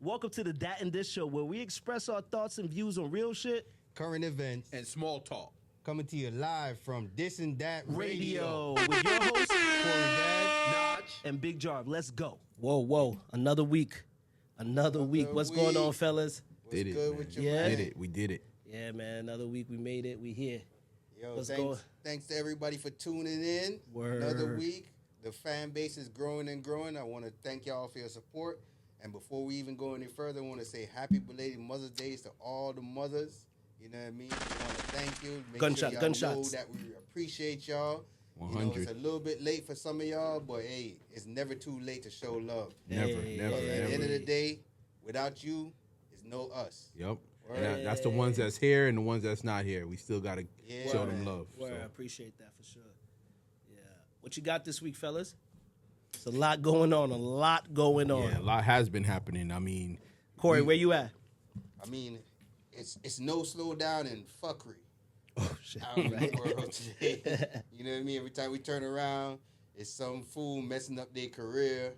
Welcome to the Datndis show, where we express our thoughts and views on real shit, current events, and small talk. Coming to you live from Disndatradio with your hosts, Corey Dad, Notch, and Big Jarv. Let's go. Whoa. Another week. What's going on, fellas? What's good with you, Yeah. man? We did it. Yeah, man. Another week. We made it. We here. Yo, What's going- thanks to everybody for tuning in. Word. Another week. The fan base is growing and growing. I want to thank y'all for your support. And before we even go any further, I want to say happy belated Mother's Day to all the mothers. You know what I mean? We want to thank you. Make sure y'all Gunshots. know that we appreciate y'all. 100. You know, it's a little bit late for some of y'all, but hey, it's never too late to show love. Never. At the end of the day, without you, it's no us. Yep. Word. And that's the ones that's here and the ones that's not here. We still got to show them man. love. Word, I So. appreciate that for sure. Yeah. What you got this week, fellas? It's a lot going on. Yeah, a lot has been happening. I mean, Corey, where you at? I mean, it's no slowdown in fuckery Oh, shit. out in the world today. You know what I mean? Every time we turn around, it's some fool messing up their career.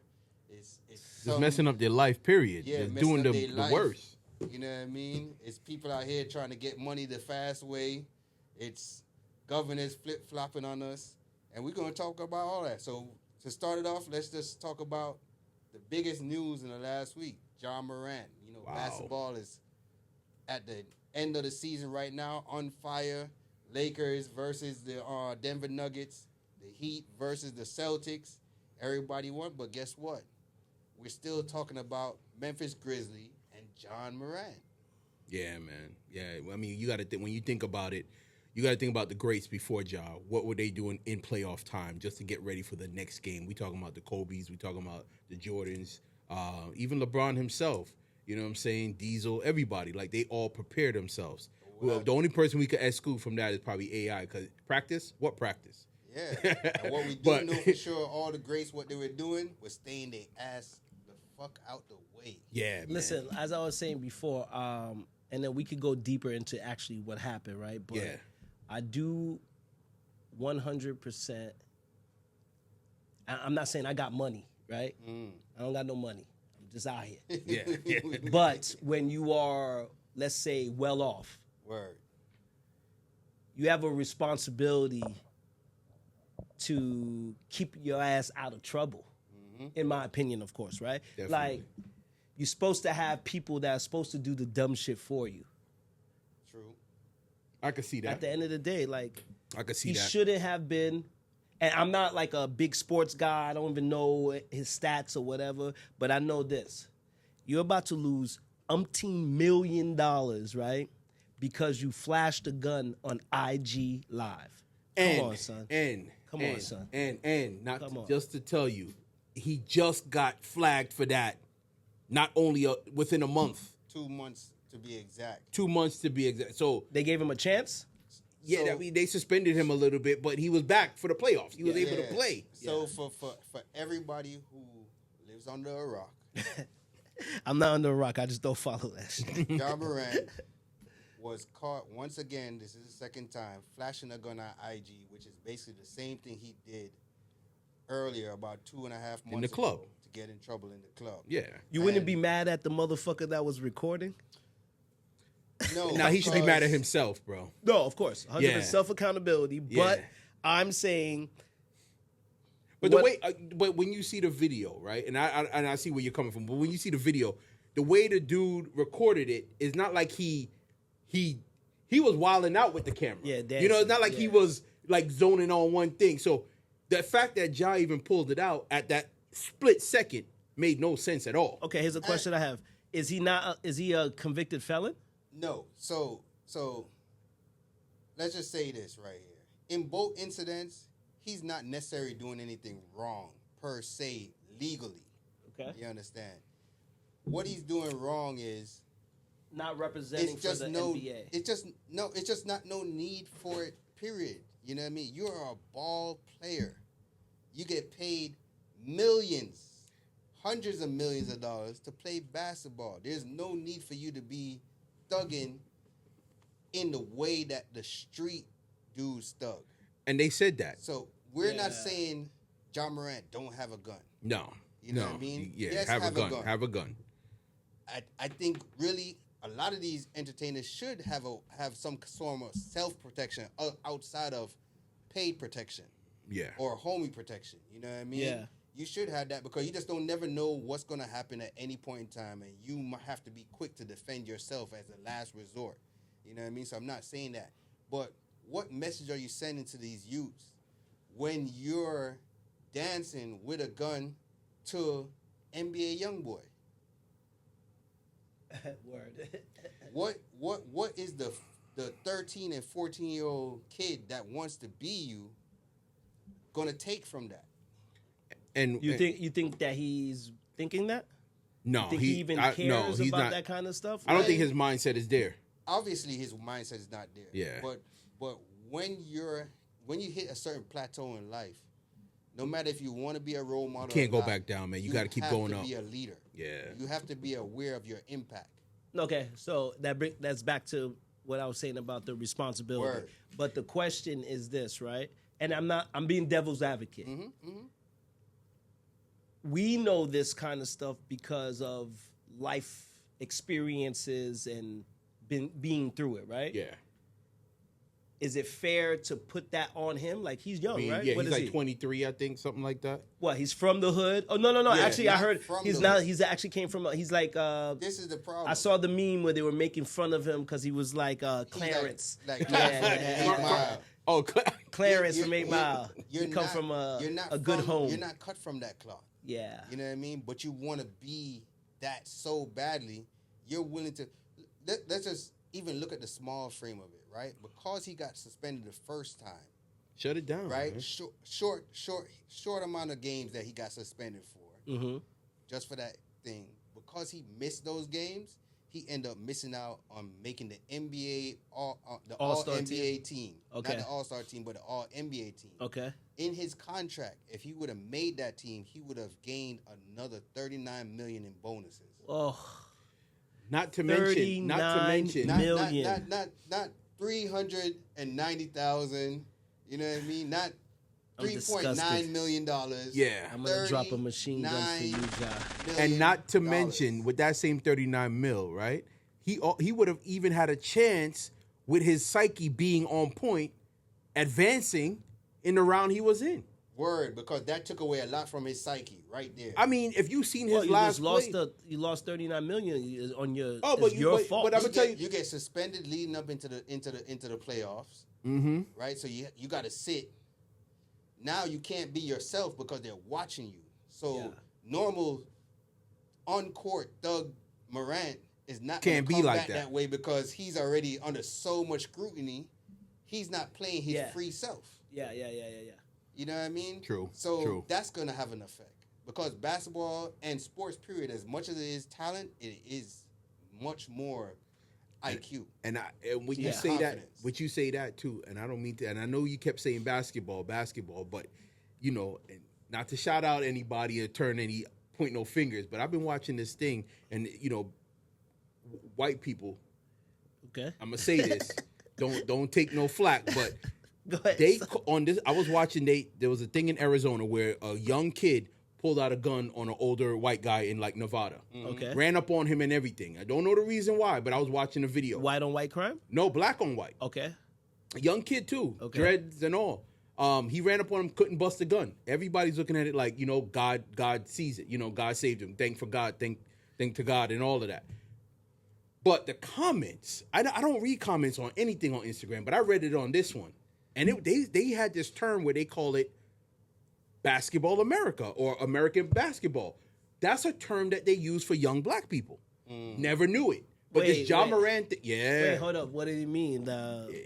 It's just messing up their life, period. Yeah, just messing doing up the their life. worst. You know what I mean? It's people out here trying to get money the fast way. It's governors flip-flopping on us. And we're going to talk about all that. So to start it off, let's just talk about the biggest news in the last week. Ja Morant. You know, Wow. basketball is at the end of the season right now, on fire. Lakers versus the Denver Nuggets. The Heat versus the Celtics. Everybody won, but guess what? We're still talking about Memphis Grizzlies and Ja Morant. Yeah, man. Yeah, I mean, you got to think when you think about it. You got to think about the greats before Ja. What were they doing in playoff time just to get ready for the next game? We talking about the Kobe's. We talking about the Jordans. Even LeBron himself. You know what I'm saying? Diesel. Everybody. Like, they all prepared themselves. Well, the only person we could exclude from that is probably AI. Because practice? What practice? Yeah. And what we do know for sure, all the greats, what they were doing was staying their ass the fuck out the way. Yeah, man. Listen, as I was saying before, and then we could go deeper into actually what happened, right? But Yeah. I do 100%. I'm not saying I got money, right? I don't got no money. I'm just out here. Yeah. But when you are, let's say, well off, Word. you have a responsibility to keep your ass out of trouble, in my opinion, of course, right? Definitely. Like, you're supposed to have people that are supposed to do the dumb shit for you. True. I could see that. At the end of the day, like, I could see he that. shouldn't have been. And I'm not like a big sports guy. I don't even know his stats or whatever. But I know this. You're about to lose umpteen $1 million, right? Because you flashed a gun on IG Live. Come on, son. Come on, son. And not Come on. just to tell you, he just got flagged for that. Not only within a month, 2 months to be exact. 2 months to be exact. So They gave him a chance? yeah, So- they suspended him a little bit, but he was back for the playoffs. He was able to Yeah. play. So for everybody who lives under a rock, I'm not under a rock. I just don't follow that shit. Ja Morant was caught once again. This is the second time flashing a gun on IG, which is basically the same thing he did earlier about 2.5 months In the club. ago to get in trouble in the club. Yeah. You wouldn't be mad at the motherfucker that was recording? No, Now he should be mad at because- himself, bro. No, of course. 100% Yeah. self-accountability. Yeah. But I'm saying... But What- the way, but when you see the video, right, and I see where you're coming from, but when you see the video, the way the dude recorded it is not like he was wilding out with the camera. Yeah, you know, it's not like he yeah. was like zoning on one thing. So the fact that Ja even pulled it out at that split second made no sense at all. Okay, here's a question I have. Is he a convicted felon? No. So let's just say this right here. In both incidents, he's not necessarily doing anything wrong per se legally. Okay. You understand? What he's doing wrong is Not representing it's just for the no NBA. it's just not no need for it, period. You know what I mean? You're a ball player. You get paid millions, hundreds of millions of dollars to play basketball. There's no need for you to be thugging in the way that the street dudes thug. And they said that. So we're not Yeah. saying Ja Morant don't have a gun. No. You know no. what I mean? Yeah, Yes, have a have a gun. gun. Have a gun. I think really a lot of these entertainers should have some sort of self-protection outside of paid protection. Yeah. Or homie protection. You know what I mean? Yeah. You should have that because you just don't never know what's going to happen at any point in time, and you might have to be quick to defend yourself as a last resort. You know what I mean? So I'm not saying that. But what message are you sending to these youths when you're dancing with a gun to NBA YoungBoy? Word. What is the 13 and 14-year-old kid that wants to be you gonna take from that? And You think that he's thinking that? no, You think he even cares he's about not, that kind of stuff? I don't think his mindset is there. Obviously, his mindset is not there. Yeah. But when you hit a certain plateau in life, no matter if you want to be a role model, Can't or go not, back down, man. You got to keep going up. You have to be a leader. Yeah. You have to be aware of your impact. Okay, so that's back to what I was saying about the responsibility. Word. But the question is this, right? And I'm being devil's advocate. We know this kind of stuff because of life experiences and being through it, right? Yeah. Is it fair to put that on him? Like, he's young, right? Yeah, What he's is like he? 23, I think, something like that. What, he's from the hood? Oh, no. Yeah, Actually, I not heard from he's the not. hood. He's actually came from. He's like. This is the problem. I saw the meme where they were making fun of him because he was like Clarence. Like Yeah. 8 Mile. Oh, Clarence You're- from 8 Mile. you're You come not- from you're not a good from- home. You're not cut from that cloth. Yeah. You know what I mean? But you want to be that so badly, you're willing to. Let's just even look at the small frame of it, right? Because he got suspended the first time, shut it down. right? Man. Short amount of games that he got suspended for, just for that thing. Because he missed those games, he ended up missing out on making the NBA All NBA team. Okay. Not the All-Star team, but the All NBA team. Okay. In his contract, if he would have made that team, he would have gained another $39 million in bonuses. Oh. Not to mention, million. Not 390,000. You know what I mean? Not I'm $3.9 disgusted. million. Yeah. I'm gonna drop a machine gun for you, Ja. And not to mention, with that same 39 mil, right? He would have even had a chance with his psyche being on point, advancing in the round he was in. Word, because that took away a lot from his psyche right there. I mean, if you seen his Well, you last just lost play, you lost 39 million on your. Oh, but it's your fault. but I'm gonna tell you, You get suspended leading up into the playoffs. mm-hmm. Right? So you got to sit. Now you can't be yourself because they're watching you. So Yeah. normal on-court Thug Morant is not Can't gonna be come like back that. that way because he's already under so much scrutiny. He's not playing his Yeah. free self. Yeah. You know what I mean? True, So true. that's going to have an effect because basketball and sports, period, as much as it is talent, it is much more IQ. And when you Yeah. say that, Confidence. what you say that too, and I don't mean to, and I know you kept saying basketball, but you know, and not to shout out anybody or point no fingers, but I've been watching this thing, and you know, white people. Okay. I'm gonna say this, don't take no flack, but Go ahead. I was watching. There was a thing in Arizona where a young kid pulled out a gun on an older white guy in like Nevada. Okay. Ran up on him and everything. I don't know the reason why, but I was watching the video. White on white crime. No, black on white. Okay. A young kid too. Okay. Dreads and all. He ran up on him, couldn't bust a gun. Everybody's looking at it like, you know, God sees it. You know, God saved him. Thank to God and all of that. But the comments, I don't read comments on anything on Instagram, but I read it on this one. And they had this term where they call it Basketball America or American basketball. That's a term that they use for young black people. Never knew it. But this Ja Morant, Wait, hold up. What did he mean?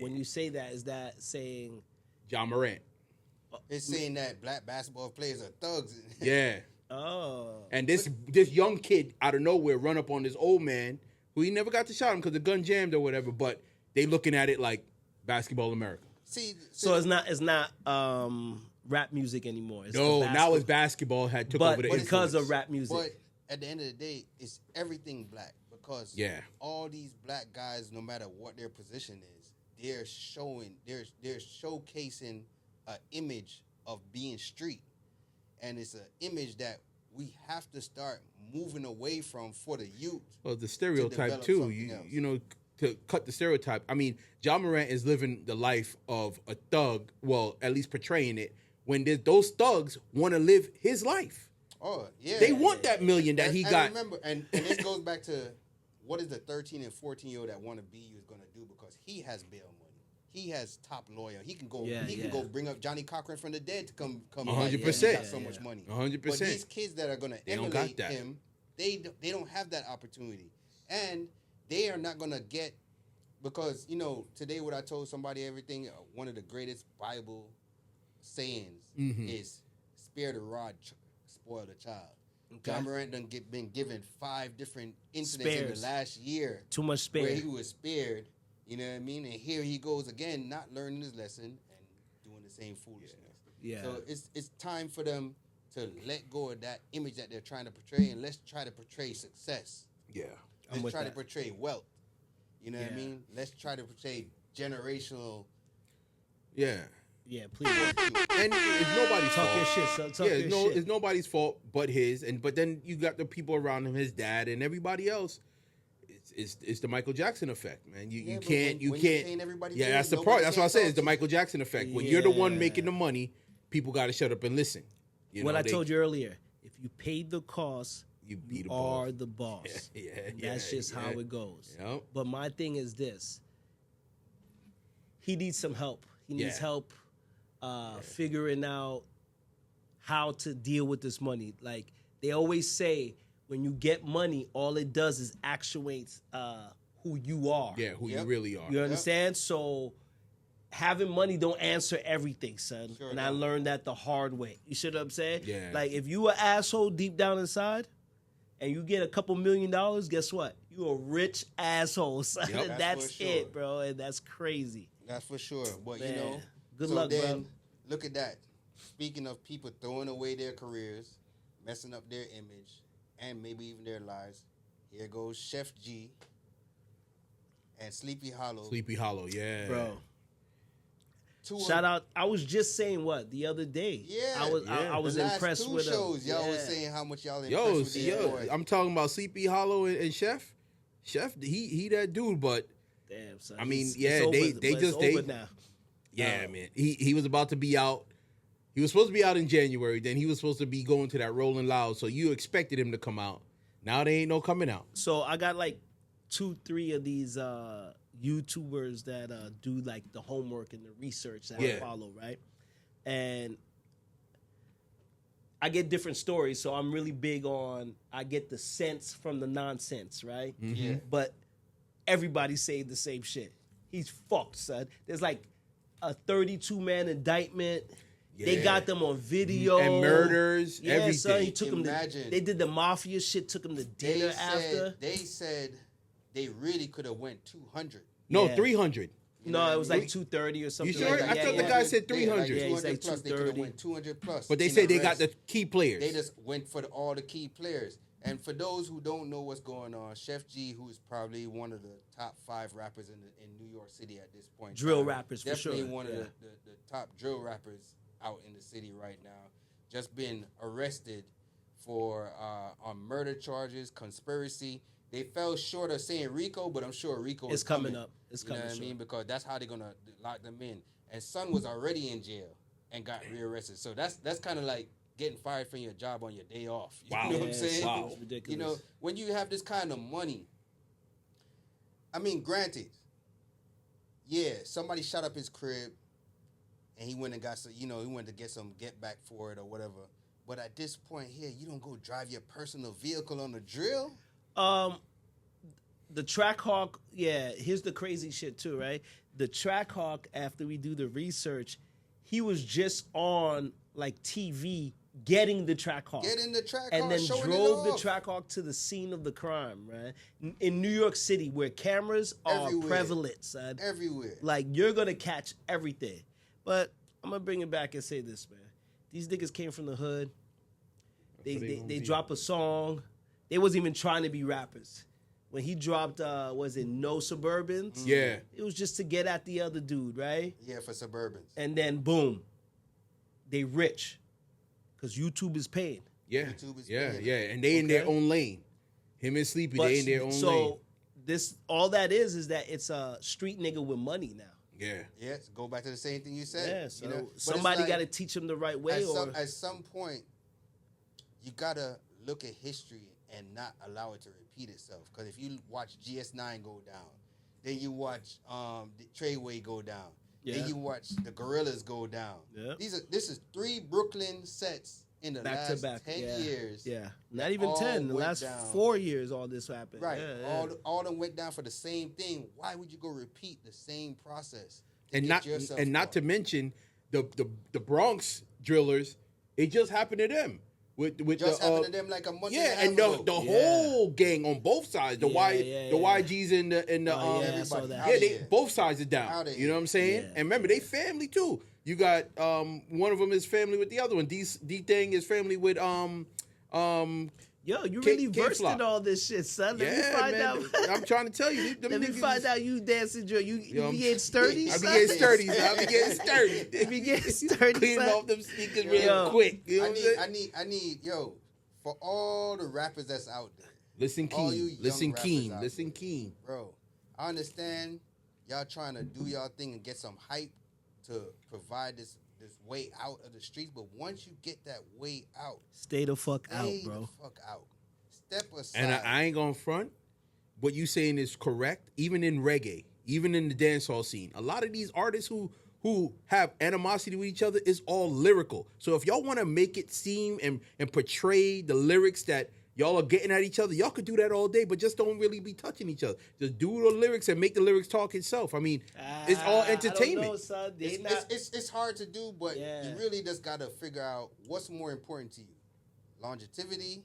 When you say that, is that saying Ja Morant. It's saying that black basketball players are thugs. Yeah. Oh. And this young kid out of nowhere run up on this old man who he never got to shot him because the gun jammed or whatever, but they looking at it like Basketball America. So it's not rap music anymore. It's No, the now it's basketball took but over the because influence. of rap music. But at the end of the day, it's everything black because all these black guys, no matter what their position is, they're showcasing an image of being street, and it's an image that we have to start moving away from for the youth. Well, the stereotype develop too. something else. You know, to cut the stereotype. I mean, Ja Morant is living the life of a thug. Well, at least portraying it. When those thugs want to live his life. Oh, yeah. They want that million that he got. Remember, and this goes back to what is the 13 and 14-year-old that want to be you is going to do, because he has bail money. He has top lawyer. He can go. He can go bring up Johnny Cochran from the dead to come. 100%. He got so much money. 100%. But these kids that are going to emulate him, they don't have that opportunity, and they are not going to get, because today what I told somebody, everything. One of the greatest Bible sayings is "Spare the rod, spoil the child." Okay. Ja Morant been given 5 different incidents in the last year. Too much spared. Where he was spared. You know what I mean? And here he goes again, not learning his lesson and doing the same foolishness. Yeah. So it's time for them to let go of that image that they're trying to portray, and let's try to portray success. Yeah. Let's try to portray wealth. You know what I mean? Let's try to portray generational. Yeah. Yeah, please. And it's nobody's fault. Talk your shit, son. Talk your shit. It's nobody's fault but his. But then you got the people around him, his dad, and everybody else. It's the Michael Jackson effect, man. You can't. Yeah, that's the part. That's what I said. It's the Michael Jackson effect. When you're the one making the money, people got to shut up and listen. What I told you earlier, if you paid the cost, you are the boss. That's just how it goes. Yep. But my thing is this: he needs some help. He needs help figuring out how to deal with this money. Like they always say, when you get money, all it does is actuates who you are. Yeah, who you really are. You understand? So having money don't answer everything, son. Sure, and I learned that the hard way. You see what I'm saying? Yeah. Like if you an asshole deep down inside and you get a couple $1 million, guess what? You a rich asshole, son. Yep. That's it, bro. And that's crazy. That's for sure. But Man, good luck, bro. Look at that. Speaking of people throwing away their careers, messing up their image, and maybe even their lives, here goes Sheff G and Sleepy Hollow. Sleepy Hollow, yeah. Bro. Shout out. I was just saying the other day. Yeah. I was impressed with them. Shows, y'all was saying how much y'all impressed with these boys. I'm talking about Sleepy Hollow and Sheff. Sheff, he that dude, but damn, son. I mean, it's over now. Yeah, man. He was about to be out. He was supposed to be out in January. Then he was supposed to be going to that Rolling Loud. So you expected him to come out. Now there ain't no coming out. So I got like 2-3 of these YouTubers that do like the homework and the research that I follow, right? And I get different stories. So I'm really big on, I get the sense from the nonsense, right? Mm-hmm. Yeah. But everybody's saying the same shit. He's fucked, son. There's like a 32-man indictment. Yeah. They got them on video. And murders, everything. Son, he took them they did the mafia shit, took them to dinner after. They said they really could have went 200. No, 300. No, it was like 230 or something. You sure? Like that. I thought the guy said 300. Yeah, he's like 200 plus. They could have went 200 plus. But they said they got the key players. They just went for all the key players. And for those who don't know what's going on, Sheff G, who is probably one of the top 5 rappers in New York City at this point. Drill rappers, for sure. Definitely one of the top drill rappers out in the city right now. Just been arrested for on murder charges, conspiracy. They fell short of saying RICO, but I'm sure RICO is coming up. It's coming. You know what I mean? Because that's how they're gonna lock them in. And Son was already in jail and got rearrested. So that's kind of like getting fired from your job on your day off. You know what I'm saying? Wow. It's ridiculous. You know, when you have this kind of money, I mean, granted, somebody shot up his crib and he went and got some, he went to get some get back for it or whatever. But at this point here, you don't go drive your personal vehicle on the drill? The Trackhawk, here's the crazy shit too, right? The Trackhawk, after we do the research, he was just on like TV getting the Trackhawk. And then drove the Trackhawk to the scene of the crime, right? In New York City, where cameras are prevalent, son. Everywhere. Like, you're going to catch everything. But I'm going to bring it back and say this, man. These niggas came from the hood. They drop a song. They wasn't even trying to be rappers. When he dropped, was it No Suburbans? Yeah. It was just to get at the other dude, right? Yeah, for Suburbans. And then, boom, they rich. Because YouTube is paying. Yeah, YouTube is yeah, paying yeah, them. and they in their own lane. Him and Sleepy, they in their own lane. So this all that is that it's a street nigga with money now. Yeah. Yes, go back to the same thing you said. Yeah, so you know? But it's somebody like, got to teach him the right way. at some point, you gotta look at history and not allow it to repeat itself. Because if you watch GS9 go down, then you watch the Treyway go down, then you watch the Gorillas go down. Yeah. This is 3 Brooklyn sets in the back last to back 10 years. Yeah, not even all 10. The went last down. 4 years, all this happened. Right. Yeah, All them went down for the same thing. Why would you go repeat the same process? And not to mention the Bronx drillers, it just happened to them. With just the, happened to them like a month and ago. the whole gang on both sides, the YGs and the I saw that. they both sides are down. Outta You know what I'm saying? Yeah. And remember, they family too. You got one of them is family with the other one. D thing is family with Yo, you really versed K-Flop. in all this shit, son. Let me find man. out. I'm trying to tell you. Them Let me niggas find is- out you dancing, Joe. You I'm- be getting sturdy, I be son? getting sturdy. I be getting sturdy. You be getting sturdy, Cleaning son? off them sneakers Yo. real quick. You know what I'm saying? I need, yo, for all the rappers that's out there, Listen all you keen. young Listen rappers keen. out Listen there, keen. bro. I understand y'all trying to do y'all thing and get some hype to provide this way out of the streets, but once you get that way out, Stay the fuck out, stay bro. the fuck out. Step aside. And I ain't gonna front. What you saying is correct. Even in reggae, even in the dancehall scene, a lot of these artists who have animosity with each other is all lyrical. So if y'all want to make it seem and portray the lyrics that y'all are getting at each other, y'all could do that all day, but just don't really be touching each other. Just do the lyrics and make the lyrics talk itself. I mean, it's all entertainment. I don't know, son. They not- It's hard to do, but Yeah. you really just gotta figure out what's more important to you: longevity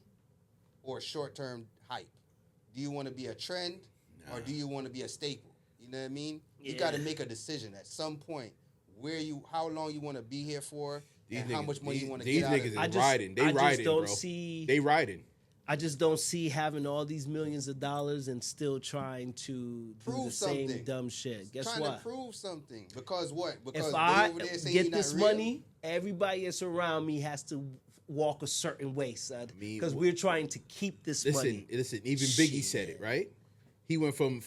or short-term hype. Do you want to be a trend or do you want to be a staple? You know what I mean? You got to make a decision at some point how long you want to be here for, and how much money you want to get out of it. These niggas is riding. They I just riding, don't bro. see- They riding. I just don't see having all these millions of dollars and still trying to do Prove the same something. dumb shit. Guess Trying what? to prove something. Because what? Because If they I over there saying get you're this not real? money, everybody that's around me has to walk a certain way, son. mean, Because we're trying to keep this money. Listen. Even Biggie said it, right? He went from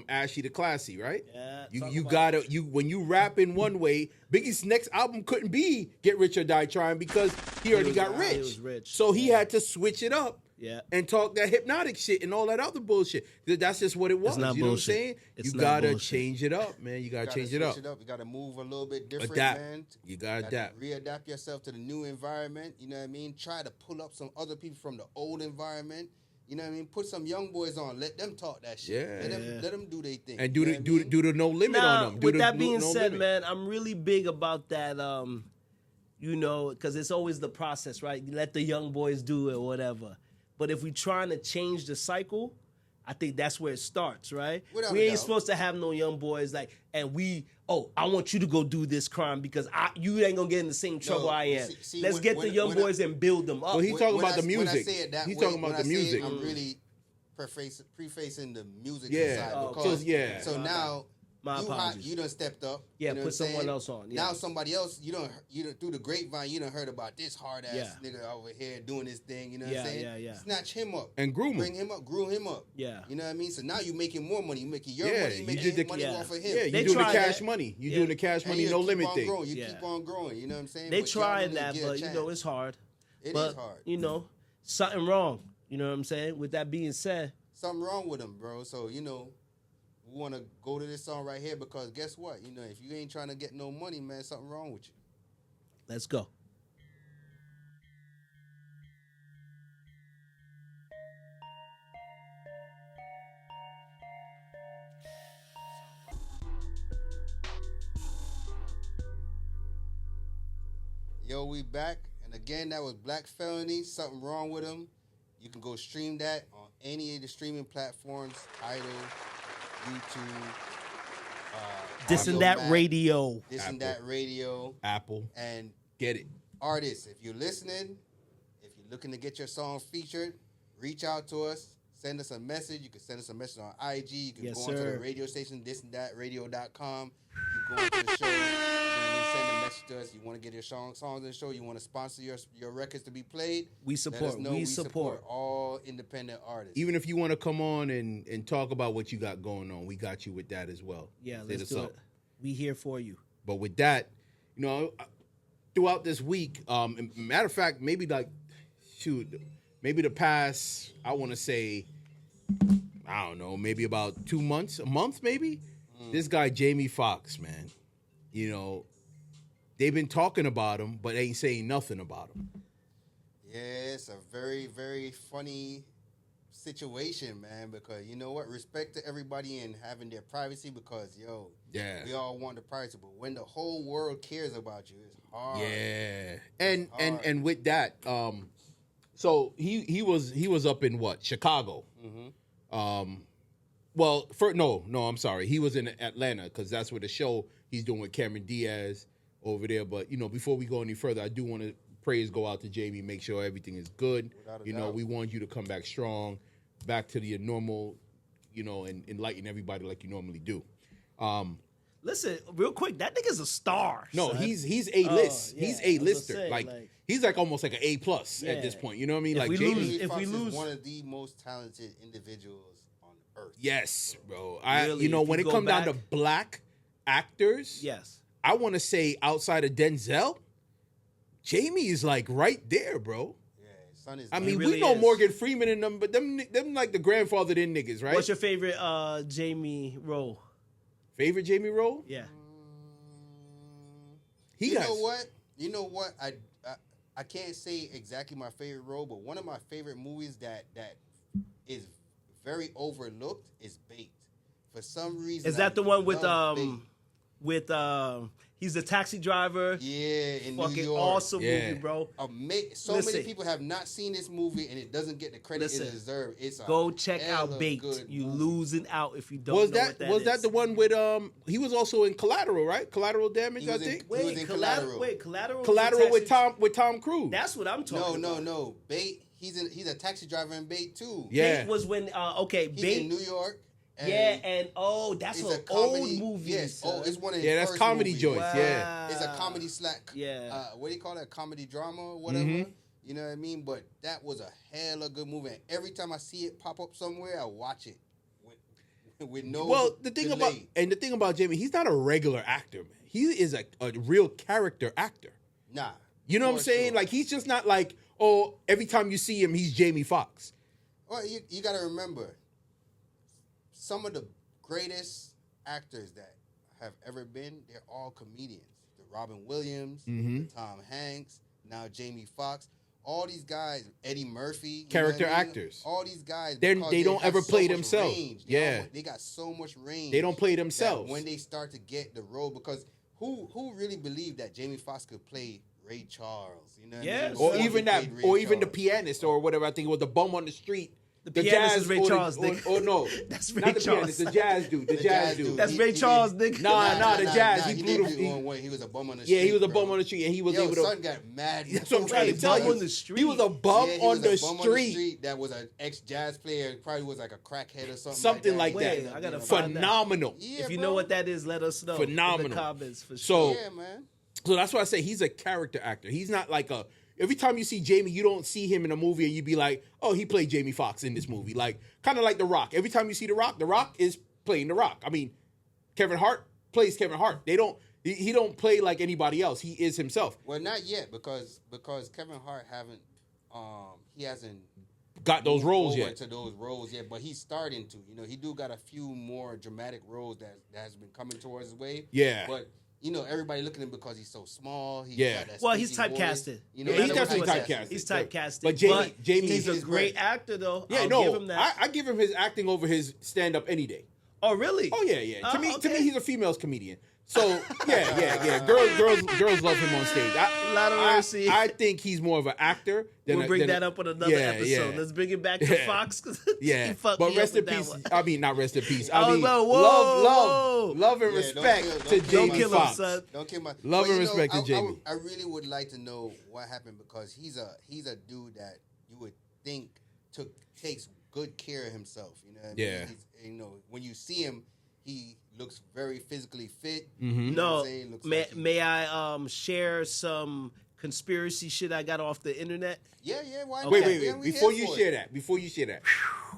ashy to classy, right? Yeah, You talk you about gotta when you rap in one way. Biggie's next album couldn't be Get Rich or Die Trying because he already got he rich. was rich. So he had to switch it up. Yeah. And talk that hypnotic shit and all that other bullshit. That's just what it was. not You know bullshit. what I'm saying? It's you not gotta bullshit. change it up, man. You gotta change it up. switch You gotta move a little bit different, Adapt. man. You gotta adapt. Readapt yourself to the new environment. You know what I mean? Try to pull up some other people from the old environment. You know what I mean? Put some young boys on. Let them talk that shit. Yeah. Let them do their thing. And You know what I mean? do the no limit Now, on them. Do with the that being no said, limit. man, I'm really big about that. You know, because it's always the process, right? You let the young boys do it or whatever. But if we're trying to change the cycle, I think that's where it starts, right? Without We a ain't doubt. supposed to have no young boys like, and I want you to go do this crime because you ain't gonna get in the same trouble I am. see, Let's get the when young I- boys and build them up. Well, he talking When about the when I music. say it that He's way, talking about when the I say music. it, I'm really prefacing the music Yeah. side. Oh, Because, 'cause, yeah. So now My apologies. you done stepped up. Yeah, you know put what I'm someone saying? else on, yeah. Now somebody else, you don't through the grapevine, you done heard about this hard ass Yeah. nigga over here doing this thing. You know Yeah, what I'm saying? yeah, yeah. Snatch him up And groom him. bring him up, grew him up. Yeah. You know what I mean? So now you making more money. You making your Yeah, money. You you making did the- money yeah. off of him. Yeah, you They doing the try cash that. money. You Yeah. doing the cash And money, you no keep limit on thing. growing. You Yeah. keep on growing. You know what I'm saying? They But y'all trying need to that, get a but you know chance. it's hard. It but, is hard. You know, something wrong. You know what I'm saying? With that being said, Something wrong with them, bro. So, you know, we want to go to this song right here because guess what? You know, if you ain't trying to get no money, man, something wrong with you. let's go. Yo, we back. And again, that was Black Felony. Something wrong with him. You can go stream that on any of the streaming platforms, Tidal, YouTube, This and Audio that Mac, radio. This and Apple. that radio. Apple, And get it. artists, if you're listening, if you're looking to get your song featured, reach out to us. Send us a message. You can send us a message on IG. You can Yes, go onto sir. the radio station, disndatradio.com. You go onto the show. You know what I mean? send a message to us. You want to get your songs on the show. You want to sponsor your records to be played. We support. We support all independent artists. Even if you want to come on and talk about what you got going on, we got you with that as well. Yeah, let's do it. We here for you. But with that, throughout this week, matter of fact, maybe the past, I want to say, I don't know, maybe about a month maybe. This guy Jamie Foxx, man, they've been talking about him, but ain't saying nothing about him. Yeah, it's a very, very funny situation, man, because you know what? Respect to everybody and having their privacy because, we all want the privacy, but when the whole world cares about you, it's hard. Yeah. And with that, so he was up in what? Chicago. Mm-hmm. I'm sorry. He was in Atlanta because that's where the show he's doing with Cameron Diaz over there. But, before we go any further, I do want to praise go out to Jamie, make sure everything is good. We want you to come back strong, back to the normal, and enlighten everybody like you normally do. Listen, real quick, that nigga's a star. No, son. he's A-list. Yeah, he's A-lister. Say, he's like almost like an A+ at this point. You know what I mean? Like Jamie Foxx is one of the most talented individuals on earth. Yes, bro. When it comes down to black actors, yes, I want to say outside of Denzel, Jamie is like right there, bro. Yeah, his son is. We know Morgan Freeman and them, but them like the grandfather of them niggas, right? What's your favorite Jamie role? Favorite Jamie role? Yeah. You know what? I can't say exactly my favorite role, but one of my favorite movies that is very overlooked is Bait. For some reason, is that the one with he's a taxi driver? Yeah, in fucking New York. Awesome movie, bro. Many people have not seen this movie, and it doesn't get the credit it deserves. Go check out Bait. You losing out if you don't know what that is. Was that the one with he was also in Collateral, right? Collateral Damage, I think. Collateral with Tom Cruise. That's what I'm talking about. No. Bait. He's a taxi driver in Bait too. Yeah. Bait was when Bait in New York. That's an old movie. Yes, it's one of his that's first comedy movies. joints. Wow. Yeah, it's a comedy slack. Yeah, what do you call that? Comedy drama or whatever. Mm-hmm. You know what I mean? But that was a hella good movie. And every time I see it pop up somewhere, I watch it with no. Well, the thing about Jamie, he's not a regular actor, man. He is a real character actor. Nah, you know what I'm saying? Sure. Like he's just not like every time you see him, he's Jamie Foxx. Well, you got to remember some of the greatest actors that have ever been, they're all comedians. The Robin Williams, the Tom Hanks, now Jamie Foxx. All these guys, Eddie Murphy. Character actors. All these guys. They don't ever play themselves. They got so much range. They don't play themselves. When they start to get the role, because who really believed that Jamie Foxx could play Ray Charles? You know what I mean? Or even that, or even the pianist or whatever. I think it was the bum on the street. The pianist is Ray Charles, nigga. Oh no, that's Ray not the Charles. pianist, the jazz dude. The jazz dude. That's Ray Charles, nigga. Nah, the jazz. He blew the. He was a bum on the street. Yeah, he was a bum on the street, and he was able to. Son got mad. That's what I'm trying to tell you. On the street. He was a bum on the street. That was an ex-jazz player. Probably was like a crackhead or something. Something like that. I gotta phenomenal. If you know what that is, let us know. Phenomenal. In the comments for sure. Yeah, man. So that's why I say he's a character actor. He's not like a. Every time you see Jamie, you don't see him in a movie and you be like, oh, he played Jamie Foxx in this movie. Like, kind of like The Rock. Every time you see The Rock is playing The Rock. I mean, Kevin Hart plays Kevin Hart. He don't play like anybody else. He is himself. Well, not yet because Kevin Hart hasn't got those roles yet. To those roles yet, but he's starting to. He do got a few more dramatic roles that has been coming towards his way. Yeah. But everybody looking at him because he's so small. He's he's typecasted. He's definitely typecasted. He's typecasted. But Jamie he's a great actor, though. Yeah, give him that. I give him his acting over his stand-up any day. Oh, really? Oh, yeah. To me, he's a female's comedian. So, yeah. Girls love him on stage. I think he's more of an actor. We'll bring that up on another episode. Yeah. Let's bring it back to Fox. Yeah. But rest in peace. I mean, not rest in peace. I mean, love and respect to Jamie Foxx. Don't kill my love and respect to Jamie. I really would like to know what happened because he's a dude that you would think takes good care of himself. You know what I mean? When you see him, He looks very physically fit. Mm-hmm. You know what No, I'm saying? Looks may, like he- may I share some conspiracy shit I got off the internet? Yeah, why not? Wait. Man, we Before here you for share it. that,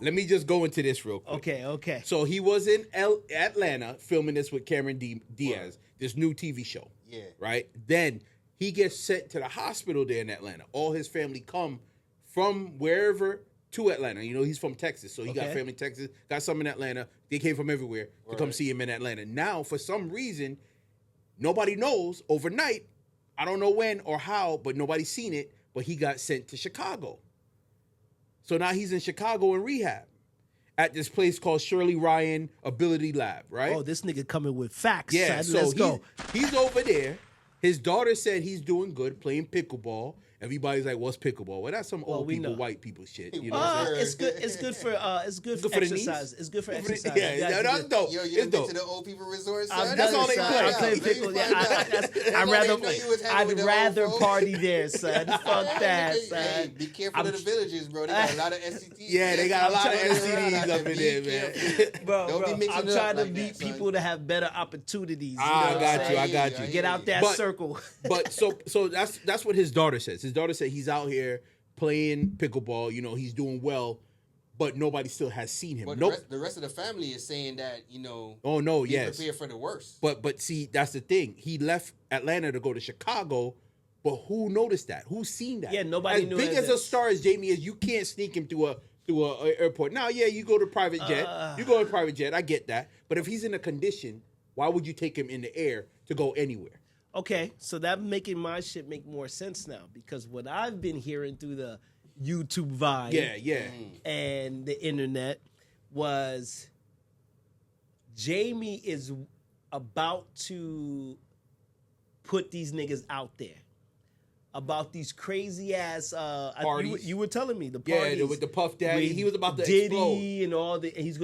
let me just go into this real quick. Okay. So he was in Atlanta filming this with Cameron Diaz, this new TV show. Yeah. Right? Then he gets sent to the hospital there in Atlanta. All his family come from wherever to Atlanta. You know, he's from Texas, so he got Okay. family in Texas, got some in Atlanta. They came from everywhere to come see him in Atlanta. Now, for some reason, nobody knows, overnight, I don't know when or how, but nobody's seen it, but he got sent to Chicago. So now he's in Chicago in rehab at this place called Shirley Ryan Ability Lab, right? Oh, this nigga coming with facts. Yeah, son. so Let's go. he's over there. His daughter said he's doing good playing pickleball. Everybody's like, "What's pickleball?" Well, that's some old we people, know. white people shit. You know what I'm saying? It's good. It's good for good for the knees? exercise. It's good for Good for the- exercise. yeah, You guys that's do good. dope. Yo, It's you done been dope. to the old people resort, son? I've That's done all it, they son. play. I play That's pickle. Yeah, I'd rather party there, son. Fuck that, Hey, son. be careful I'm- of the villages, bro. They got a lot of STDs. Yeah, they got a lot of I'm telling you, STDs up in be there, careful. man. Bro, Don't be mixing I'm it up trying to like meet that, son. people to have better opportunities. You Ah, know I what got I'm you. I saying? got you. Get out that But- circle. But so that's what his daughter says. His daughter said he's out here playing pickleball. You know, he's doing well, but nobody still has seen him. But Nope. the rest of the family is saying that, you know, Oh no, be yes. prepared for the worst. But see, that's the thing. He left Atlanta to go to Chicago, but who noticed that? Who's seen that? Yeah, nobody as knew big it as a exists. star as Jamie is, you can't sneak him through a airport. Now, yeah, you go to private jet. You go to private jet. I get that. But if he's in a condition, why would you take him in the air to go anywhere? Okay, so that making my shit make more sense now because what I've been hearing through the YouTube vibe Yeah. and the internet was Jamie is about to put these niggas out there about these crazy ass Parties. you were telling me the Yeah, parties with the Puff Daddy. with He was about to Diddy explode. and all the and he's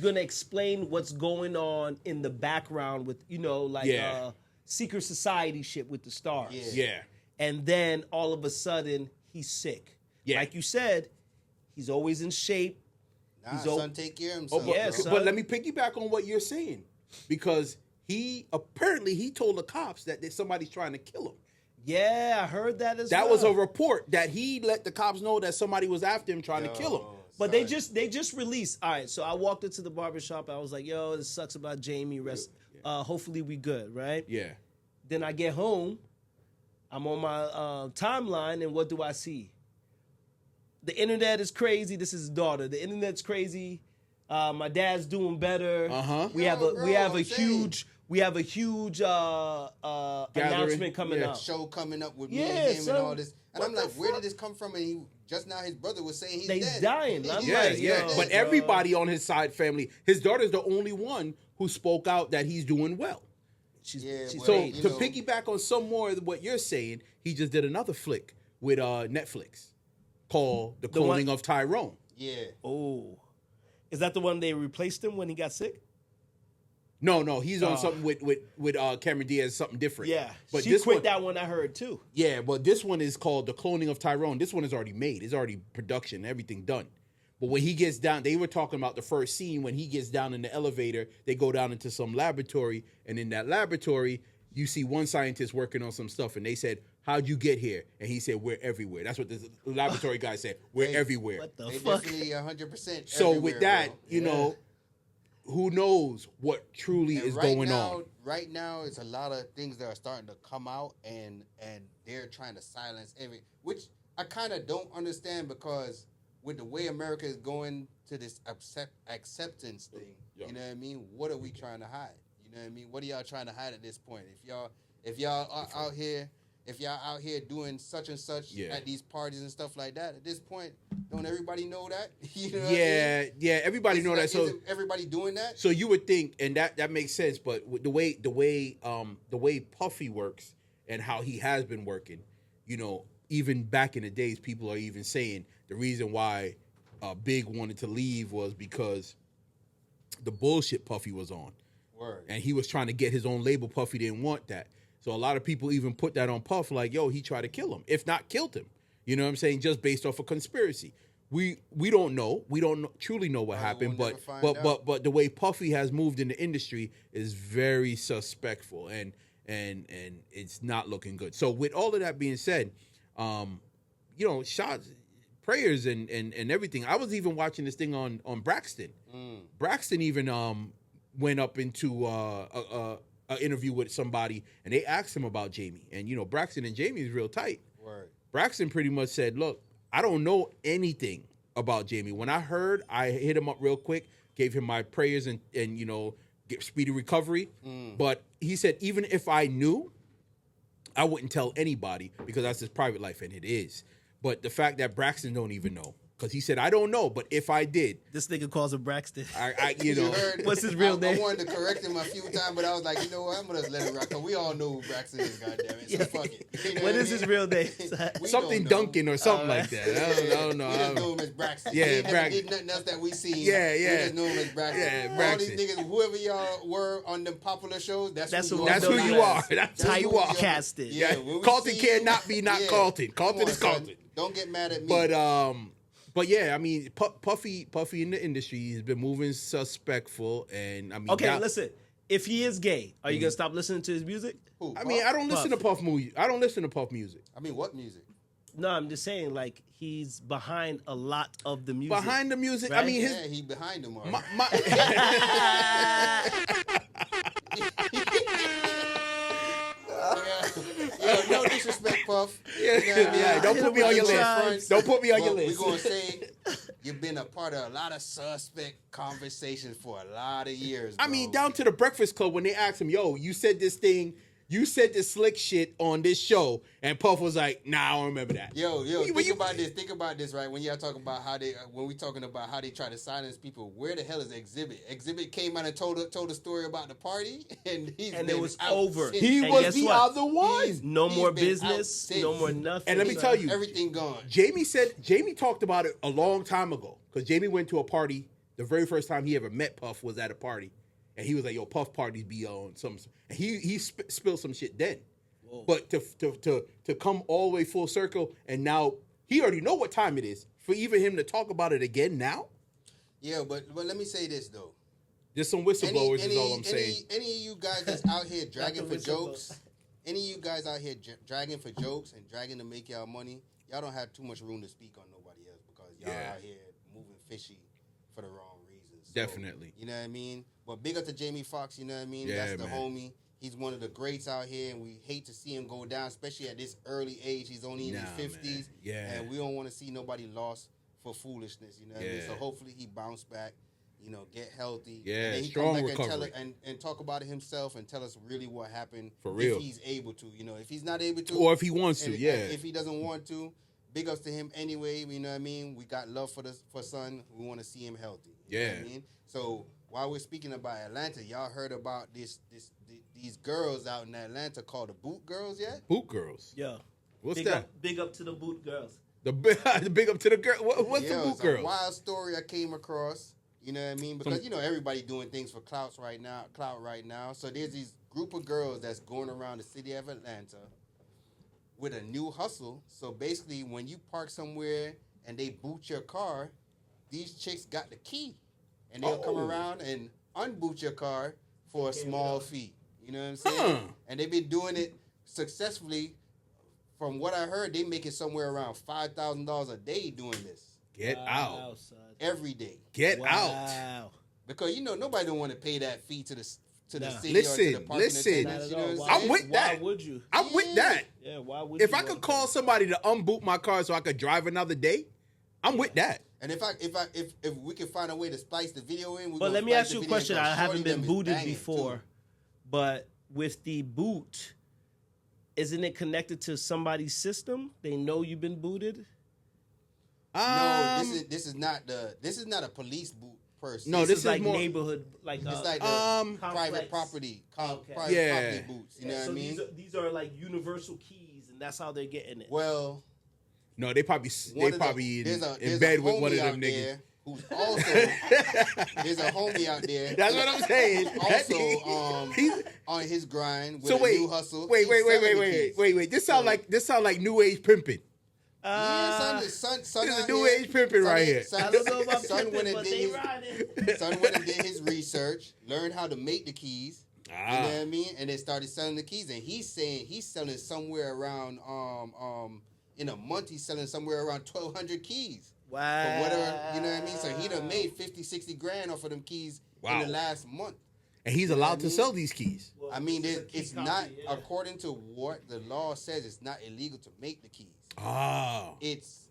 gonna explain what's going on in the background with secret society shit with the stars. Yeah. And then all of a sudden he's sick. Yeah. Like you said, he's always in shape. Nah, He's son, take care of himself. but, Yeah, bro. son. but let me piggyback on what you're saying, because he told the cops that somebody's trying to kill him. Yeah, I heard that as That well. was a report that he let the cops know that somebody was after him trying to kill him. But they just released. All right, so I walked into the barbershop. I was like, yo, this sucks about Jamie. Hopefully we good, right? Yeah. Then I get home. I'm on my timeline, and what do I see? The internet is crazy. This is his daughter. The internet's crazy. My dad's doing better. Uh-huh. We have a huge announcement coming Yeah. up. Show coming up with me Yeah, and him son. and all this. And What I'm the like, where fuck? did this come from? And he just now his brother was saying he's He's dead. dying. I'm Yeah, like, yeah. yo, But bro. everybody on his side family, his daughter's the only one who spoke out that he's doing well. She's Yeah, well, So you to know- piggyback on some more of what you're saying, he just did another flick with Netflix called The The one- Cloning of Tyrone. Yeah. Oh, is that the one they replaced him when he got sick? No, he's on something with Cameron Diaz, something different. Yeah, but she this quit one, that one. I heard too. yeah, but this one is called The Cloning of Tyrone. This one is already made. It's already production, everything done. But when he gets down, they were talking about the first scene when he gets down in the elevator. They go down into some laboratory, and in that laboratory, you see one scientist working on some stuff, and they said, "How'd you get here?" And he said, "We're everywhere." That's what the laboratory guy said. We're everywhere. What the They fuck? definitely 100%. So with everywhere, that, bro. you know, who knows what truly And is right going now, on? Right now, it's a lot of things that are starting to come out, and they're trying to silence which I kind of don't understand, because with the way America is going to this acceptance thing, Yeah. you know what I mean? What are we trying to hide? You know what I mean? What are y'all trying to hide at this point? If y'all are out here doing such and such Yeah. at these parties and stuff like that, at this point, don't everybody know that? You know what I mean? Yeah, everybody It's know like, that. So isn't everybody doing that? So you would think, and that makes sense, but with the way Puffy works and how he has been working, you know, even back in the days, people are even saying the reason why Big wanted to leave was because the bullshit Puffy was on, Word. and he was trying to get his own label. Puffy didn't want that, so a lot of people even put that on Puff, like, yo, he tried to kill him, if not killed him. You know what I'm saying? Just based off a conspiracy. we don't know. We don't truly know what happened, we'll but never find out. but the way Puffy has moved in the industry is very suspectful, and it's not looking good. So with all of that being said, shots, prayers, and everything. I was even watching this thing on Braxton. Braxton even went up into a interview with somebody, and they asked him about Jamie, and Braxton and Jamie is real tight. Word. Braxton pretty much said, "Look, I don't know anything about Jamie. When I heard, I hit him up real quick, gave him my prayers and get speedy recovery. But he said, even if I knew, I wouldn't tell anybody because that's his private life, and it is. But the fact that Braxton don't even know, because he said, I don't know, but if I did, This nigga calls him Braxton. You heard, What's his real name? I wanted to correct him a few times, but I was like, you know what? I'm gonna just let it rock. Cause we all know who Braxton is, goddammit. So fuck it. You know What is I mean? his real name? We something don't know. Duncan or something like that. I don't know. We just know him as Braxton. Yeah, He ain't never Braxton. did nothing else that we seen. Yeah, yeah. We just know him as Braxton. Yeah, All Braxton. these niggas, whoever y'all were on them popular shows, that's who you That's are. who you are. That's who you are. Typecasted. Yeah, when we Carlton see cannot you- be not yeah. Carlton. Carlton Come on, is Carlton. son. Don't get mad at me. But yeah, I mean, Puffy in the industry has been moving suspectful, and I mean, Okay, listen. If he is gay, are you gonna stop listening to his music? Who, I mean, I don't listen to Puff. Puff music. I don't listen to Puff music. I mean, what music? No, I'm just saying, like, he's behind a lot of the music. Behind the music, I Right? mean, Yeah, he behind him already. Yo, no disrespect, Puff. Yeah, You know what I mean? yeah, don't put me on your list. Don't put me on your But list. We're going to say you've been a part of a lot of suspect conversations for a lot of years, I bro. mean, down to the Breakfast Club when they asked him, "Yo, you said this thing, you said this slick shit on this show," and Puff was like, "Nah, I don't remember that." Yo, When think you- about this. Think about this, right? When y'all talking about when we talking about how they try to silence people, where the hell is Exhibit? Exhibit came out and told a story about the party, and And been it was out over. since. He And was guess the what? other one. No He's more been out business, since. no more nothing. And let me tell you, Everything gone. Jamie talked about it a long time ago because Jamie went to a party. The very first time he ever met Puff was at a party, and he was like, "Yo, Puff parties be on some," and he spilled some shit then. But to come all the way full circle, and now he already know what time it is for even him to talk about it again now. Yeah, but let me say this though. Just some whistleblowers is all I'm saying. Any of you guys that's out here dragging for jokes, any of you guys out here dragging for jokes and dragging to make y'all money, y'all don't have too much room to speak on nobody else because y'all Yeah. out here moving fishy for the wrong reasons. So, Definitely. You know what I mean? But big up to Jamie Foxx, you know what I mean? Yeah, That's the man. homie. He's one of the greats out here, and we hate to see him go down, especially at this early age. He's only in his 50s. Man. Yeah. And we don't want to see nobody lost for foolishness, you know what I mean? Yeah. So hopefully he bounce back, get healthy. Yeah, and then he strong come back recovery. and talk about it himself and tell us really what happened. For real. If he's able to, if he's not able to. Or if he wants to, and yeah. If he doesn't want to, big ups to him anyway, you know what I mean? We got love for son. We want to see him healthy. You know what I mean? So while we're speaking about Atlanta, y'all heard about these girls out in Atlanta called the Boot Girls yet? Boot girls. Yeah. What's big that? Up, big up to the boot girls. The big up to the girl. What's the Boot It's a girls? wild story I came across. You know what I mean? Because everybody doing things for clout right now. So there's these group of girls that's going around the city of Atlanta with a new hustle. So basically, when you park somewhere and they boot your car, these chicks got the key, and they'll come around and unboot your car for a small fee. You know what I'm saying? And they've been doing it successfully. From what I heard, they making somewhere around $5,000 a day doing this. Get out. Son. Every day. Get out. Wow. Because nobody don't want to pay that fee to the city or to the Listen, parking listen. attendants. Not You at know all. what I'm I'm saying? with that. Why would you? I'm with that. Yeah, why would If you? I could call somebody to unboot my car so I could drive another day, I'm with that. And if we can find a way to splice the video in, But let me ask you a question. I haven't been booted before, but with the boot, isn't it connected to somebody's system? They know you've been booted. No, this is not a police boot person. No, this this is is like more- neighborhood, like it's like the complex. private property, Okay. private Yeah. property boots. You know what I mean? These are like universal keys, and that's how they're getting it. Well, No, they probably there's in a bed with one homie of them out niggas. there who's also there's a homie out there. That's what I'm saying. Also, on his grind with So a wait, new hustle. wait. He's selling the keys. This sound like new age pimping. Yeah, son, This is out new here. age pimping right here. Son, I don't know about son pimping, went and but did they his, riding. son went and did his research, learned how to make the keys. You know what I mean? And then started selling the keys. And he's saying he's selling somewhere around in a month he's selling somewhere around 1,200 keys. Wow. For whatever, you know what I mean? So he done made 50, 60 grand off of them keys in the last month. And he's allowed to sell these keys. I mean, it's not, according to what the law says, it's not illegal to make the keys. Oh. It's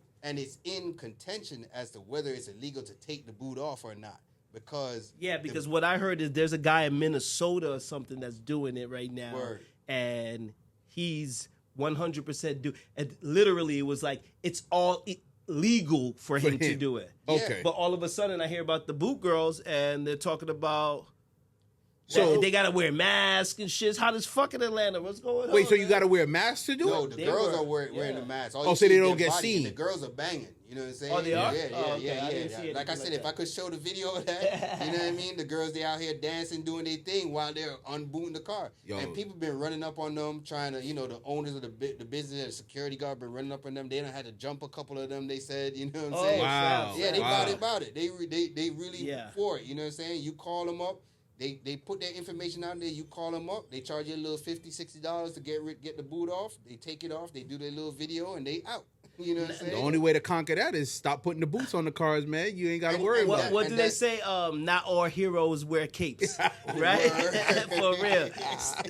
in contention as to whether it's illegal to take the boot off or not. Because what I heard is there's a guy in Minnesota or something that's doing it right now. Word. And he's 100% and literally it was like it's all legal for him to do it. Okay. But all of a sudden I hear about the boot girls and they're talking about so they gotta wear masks and shit. It's hot as fuck in Atlanta. What's going on? wait, so you man? got to wear a mask to do no, it? the girls are wearing the mask. All Oh, you so see they is don't their get body, and seen. the girls are banging. You know what I'm saying? Oh, they are? Yeah. Oh, okay. I didn't see Like I said, anything if I could show the video of that, you know what I mean? The girls, they out here dancing, doing their thing while they're unbooting the car. Yo. And people been running up on them, trying to, the owners of the business, the security guard been running up on them. They done had to jump a couple of them, they said, you know what I'm saying? Wow. Yeah, they Wow. about it. They really for it, you know what I'm saying? You call them up. They put their information out there. You call them up. They charge you a little $50, $60 to get the boot off. They take it off. They do their little video and they out. You know what I'm saying? The only way to conquer that is stop putting the boots on the cars, man. You ain't got to worry about it. What do they say? Not all heroes wear capes, right? For real.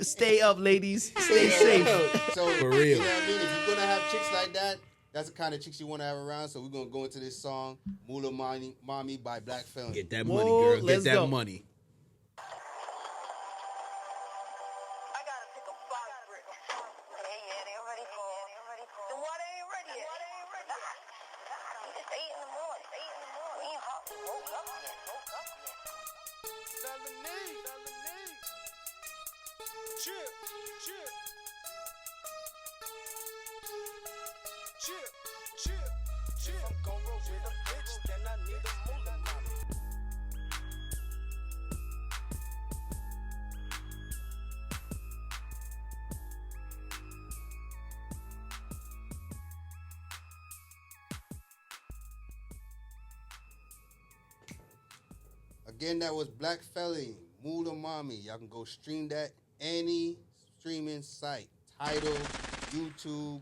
Stay up, ladies. Stay safe. So, For real. You know what I mean? If you're going to have chicks like that, that's the kind of chicks you want to have around. So we're going to go into this song, Moolah Mommy by Black Felon. Get that money, girl. Get let's that go. money. Again, that was Black Felon, Moolah Mommy. Y'all can go stream that any streaming site, Tidal, YouTube,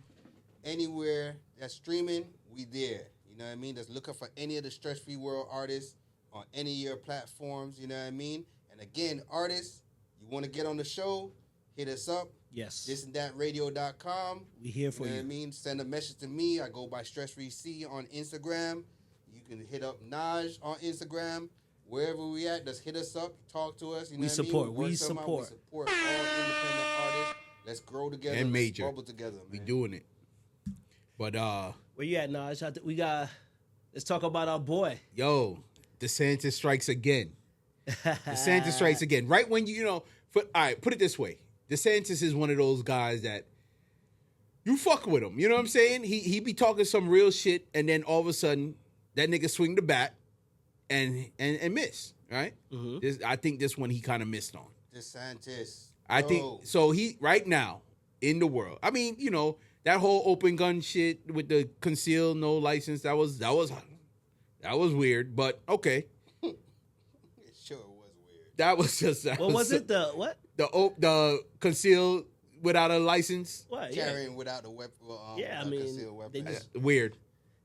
anywhere that's streaming, we there. You know what I mean? Just look up for any of the Stress Free World artists on any of your platforms. You know what I mean? And again, artists, you want to get on the show, hit us up. Yes. Disndatradio.com. We here for You know you. what I mean? Send a message to me. I go by Stress Free C on Instagram. You can hit up Naj on Instagram. Wherever we at, just hit us up, talk to us. You know We what I mean? support. Work We something out. support. We support all independent artists. Let's grow together. And Let's major. bubble together, man. We doing it. But, Where you at, Naj? Let's talk about our boy. yo, DeSantis strikes again. DeSantis strikes again. Right when all right, put it this way. DeSantis is one of those guys that you fuck with him. You know what I'm saying? He be talking some real shit, and then all of a sudden, that nigga swing the bat and miss, right? Mm-hmm. I think this one he kind of missed on. DeSantis. I think so. He right now in the world. I mean, that whole open gun shit with the concealed no license. That was weird, but okay. It sure was weird. That was just. What was it? The what? The concealed without a license. What? Yeah. Carrying without a weapon. Yeah, I without mean, concealed weapon. they just- Weird.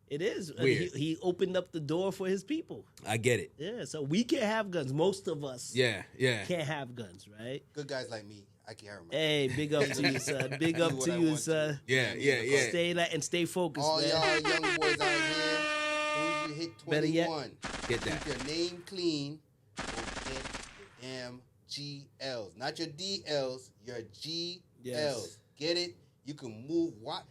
It is. Weird. He opened up the door for his people. I get it. Yeah, so we can't have guns. Most of us Yeah. can't have guns, right? Good guys like me, I can remember. Hey, big up to you, son. Big Do up what to I you, want son. Yeah. Stay focused, All man. y'all young boys out here, who you hit Better yet, 21, Get that. keep your name clean, go get your damn GLs. Not your DLs, your GLs. Yes. Get it? You can move. Why?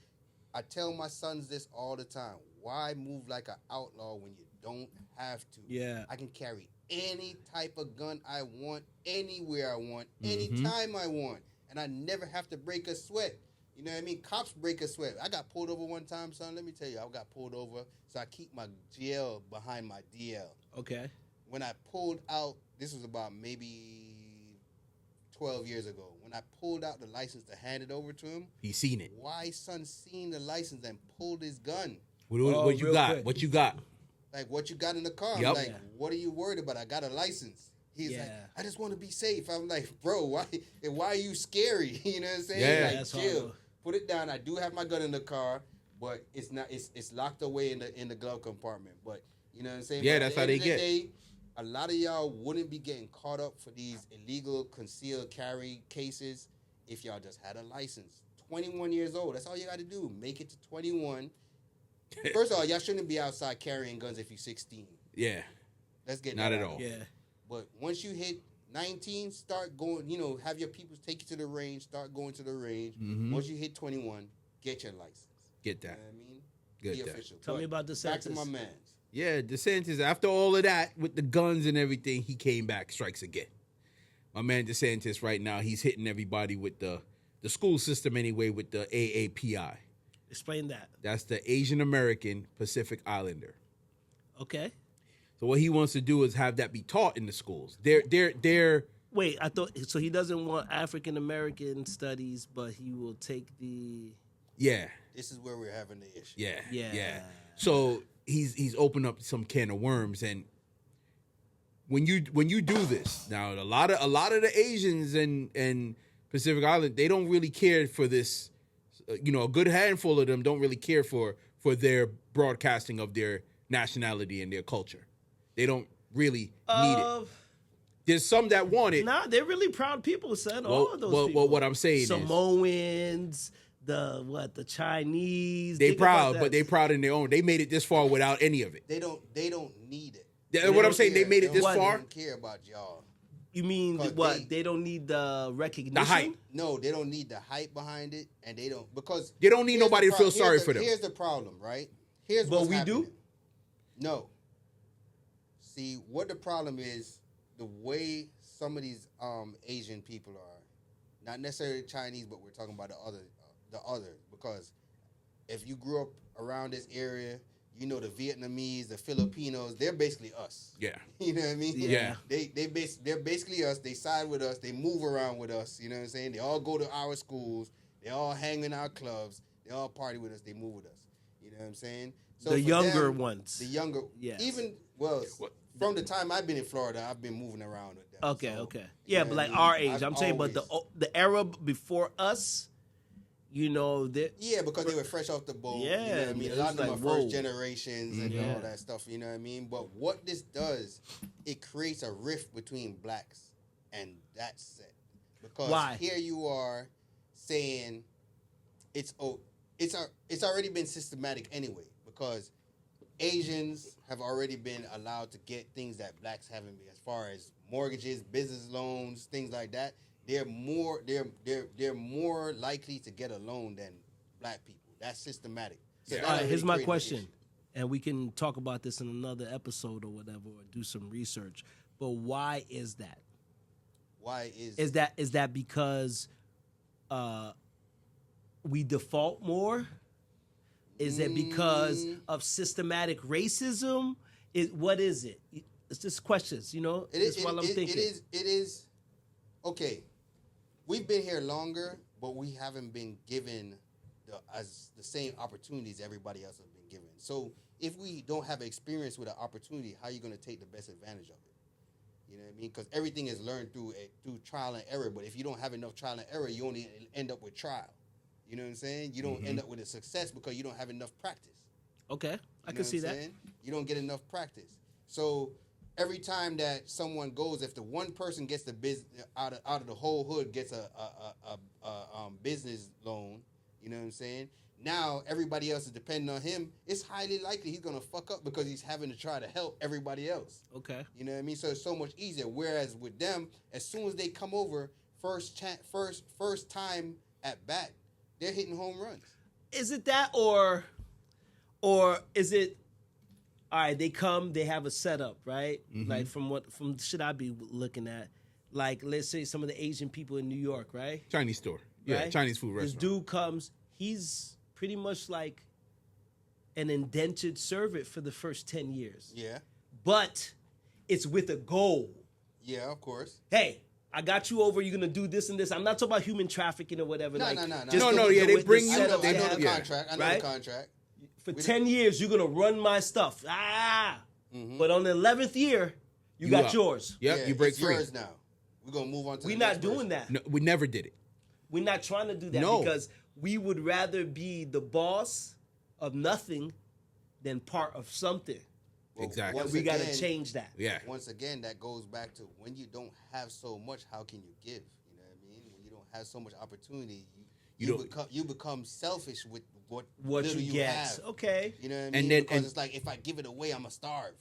I tell my sons this all the time. Why move like an outlaw when you don't have to? Yeah. I can carry any type of gun I want, anywhere I want, anytime I want. And I never have to break a sweat. You know what I mean? Cops break a sweat. I got pulled over one time, son. Let me tell you, I got pulled over. So I keep my GL behind my DL. Okay. When I pulled out, this was about maybe 12 years ago. When I pulled out the license to hand it over to him, He seen it. why son seen the license and pulled his gun? What you got? quick. What you got? Like, what you got in the car? Yep. I'm like, Yeah. what are you worried about? I got a license. He's like, Yeah. I just want to be safe. I'm like, bro, why are you scary? You know what I'm saying? Yeah. Like, That's chill. hard. Put it down. I do have my gun in the car, but it's not. It's locked away in the glove compartment. But you know what I'm saying? Yeah, But at that's the how end they of the get. day, a lot of y'all wouldn't be getting caught up for these illegal concealed carry cases if y'all just had a license. 21 years old. That's all you got to do. Make it to 21. First of all, y'all shouldn't be outside carrying guns if you're 16. Yeah. Let's get Not that at out. all. Yeah. But once you hit 19, start going, have your people take you to the range, start going to the range. Mhm. Once you hit 21, get your license. Get You know that. what I mean? Get Be that. official. Tell me about Back to DeSantis. my mans. Yeah, DeSantis, after all of that, with the guns and everything, he came back, strikes again. My man DeSantis right now, he's hitting everybody with the school system anyway, with the AAPI. Explain that. That's the Asian American Pacific Islander. Okay. So what he wants to do is have that be taught in the schools. They're Wait, I thought so. He doesn't want African American studies, but he will take the. yeah. This is where we're having the issue. Yeah, Yeah. yeah. So he's opened up some can of worms, and when you do this now, a lot of the Asians and Pacific Island, they don't really care for this. A good handful of them don't really care for their broadcasting of their nationality and their culture. They don't really need it. There's some that want it. Nah, they're really proud people, son. All of those people. Well, what I'm saying is Samoans, the Chinese. they Think about proud, that. but they proud in their own. They made it this far without any of it. They don't need it. Yeah, what I'm don't saying, they care. made it this don't- far. They don't care about y'all. You mean 'Cause what? They don't need the recognition. The hype. No, they don't need the hype behind it, and they don't because They don't need here's nobody the to feel here's sorry the- for them. Here's the problem, right? Here's But what's we do? happening. No. See what the problem is. The way some of these Asian people are, not necessarily Chinese, but we're talking about the others. Because if you grew up around this area, you know the Vietnamese, the Filipinos, they're basically us. Yeah. You know what I mean? Yeah. They're basically us. They side with us. They move around with us. You know what I'm saying? They all go to our schools. They all hang in our clubs. They all party with us. They move with us. You know what I'm saying? So The for younger them, ones. The younger. Yes. Even, from the time I've been in Florida, I've been moving around with them. Okay, So, okay. you Yeah, know but what like I mean? our age. I've I'm saying, but always- the era before us, that Yeah, because they were fresh off the boat. You know Yeah, what I mean? A it's lot of them like, are first whoa. generations and Yeah. all that stuff. You know what I mean? But what this does, it creates a rift between blacks, and that's it. Because Why? here you are saying it's already been systematic anyway. Because Asians have already been allowed to get things that blacks haven't been, as far as mortgages, business loans, things like that. They're more likely to get a loan than black people. That's systematic. So that All right, already here's my created an question, issue. and we can talk about this in another episode or whatever, or do some research. But why is that? Why Is that because we default more? Is it because of systematic racism? What is it? It's just questions, That's what I'm thinking. It is. Okay, we've been here longer, but we haven't been given the same opportunities everybody else has been given. So if we don't have experience with an opportunity, how are you going to take the best advantage of it? You know what I mean? Because everything is learned through trial and error. But if you don't have enough trial and error, you only end up with trial. You know what I'm saying? You don't end up with a success because you don't have enough practice. Okay, I You know can see what I'm that. saying? You don't get enough practice. So every time that someone goes, if the one person gets the business out of the whole hood gets a business loan, you know what I'm saying? Now everybody else is depending on him. It's highly likely he's gonna fuck up because he's having to try to help everybody else. Okay. You know what I mean? So it's so much easier. Whereas with them, as soon as they come over, first time at bat, they're hitting home runs. Is it that or is it all right, they come, they have a setup, right? Like from shit I be looking at. Like let's say some of the Asian people in New York, right? Chinese store. Yeah, Right? Chinese food This restaurant. dude comes, he's pretty much like an indentured servant for the first 10 years. Yeah. But it's with a goal. Yeah, of course. Hey, I got you over. You're gonna do this and this. I'm not talking about human trafficking or whatever. No. Yeah, they bring you. I know They the yeah. contract. I know Right? the contract. For 10 years, you're gonna run my stuff. But on the 11th year, you got out. yours. Yep, Yeah, you break it's free. yours now. We're gonna move on to. We're the not next doing person. that. No, we never did it. We're not trying to do that No. because we would rather be the boss of nothing than part of something. Well, Exactly. once We got to again- change that. Yeah. Once again, that goes back to when you don't have so much, how can you give? You know what I mean? When you don't have so much opportunity, you become selfish with what little you you get. have. Okay. You know what I mean? And then- because and- it's like if I give it away, I'm gonna starve.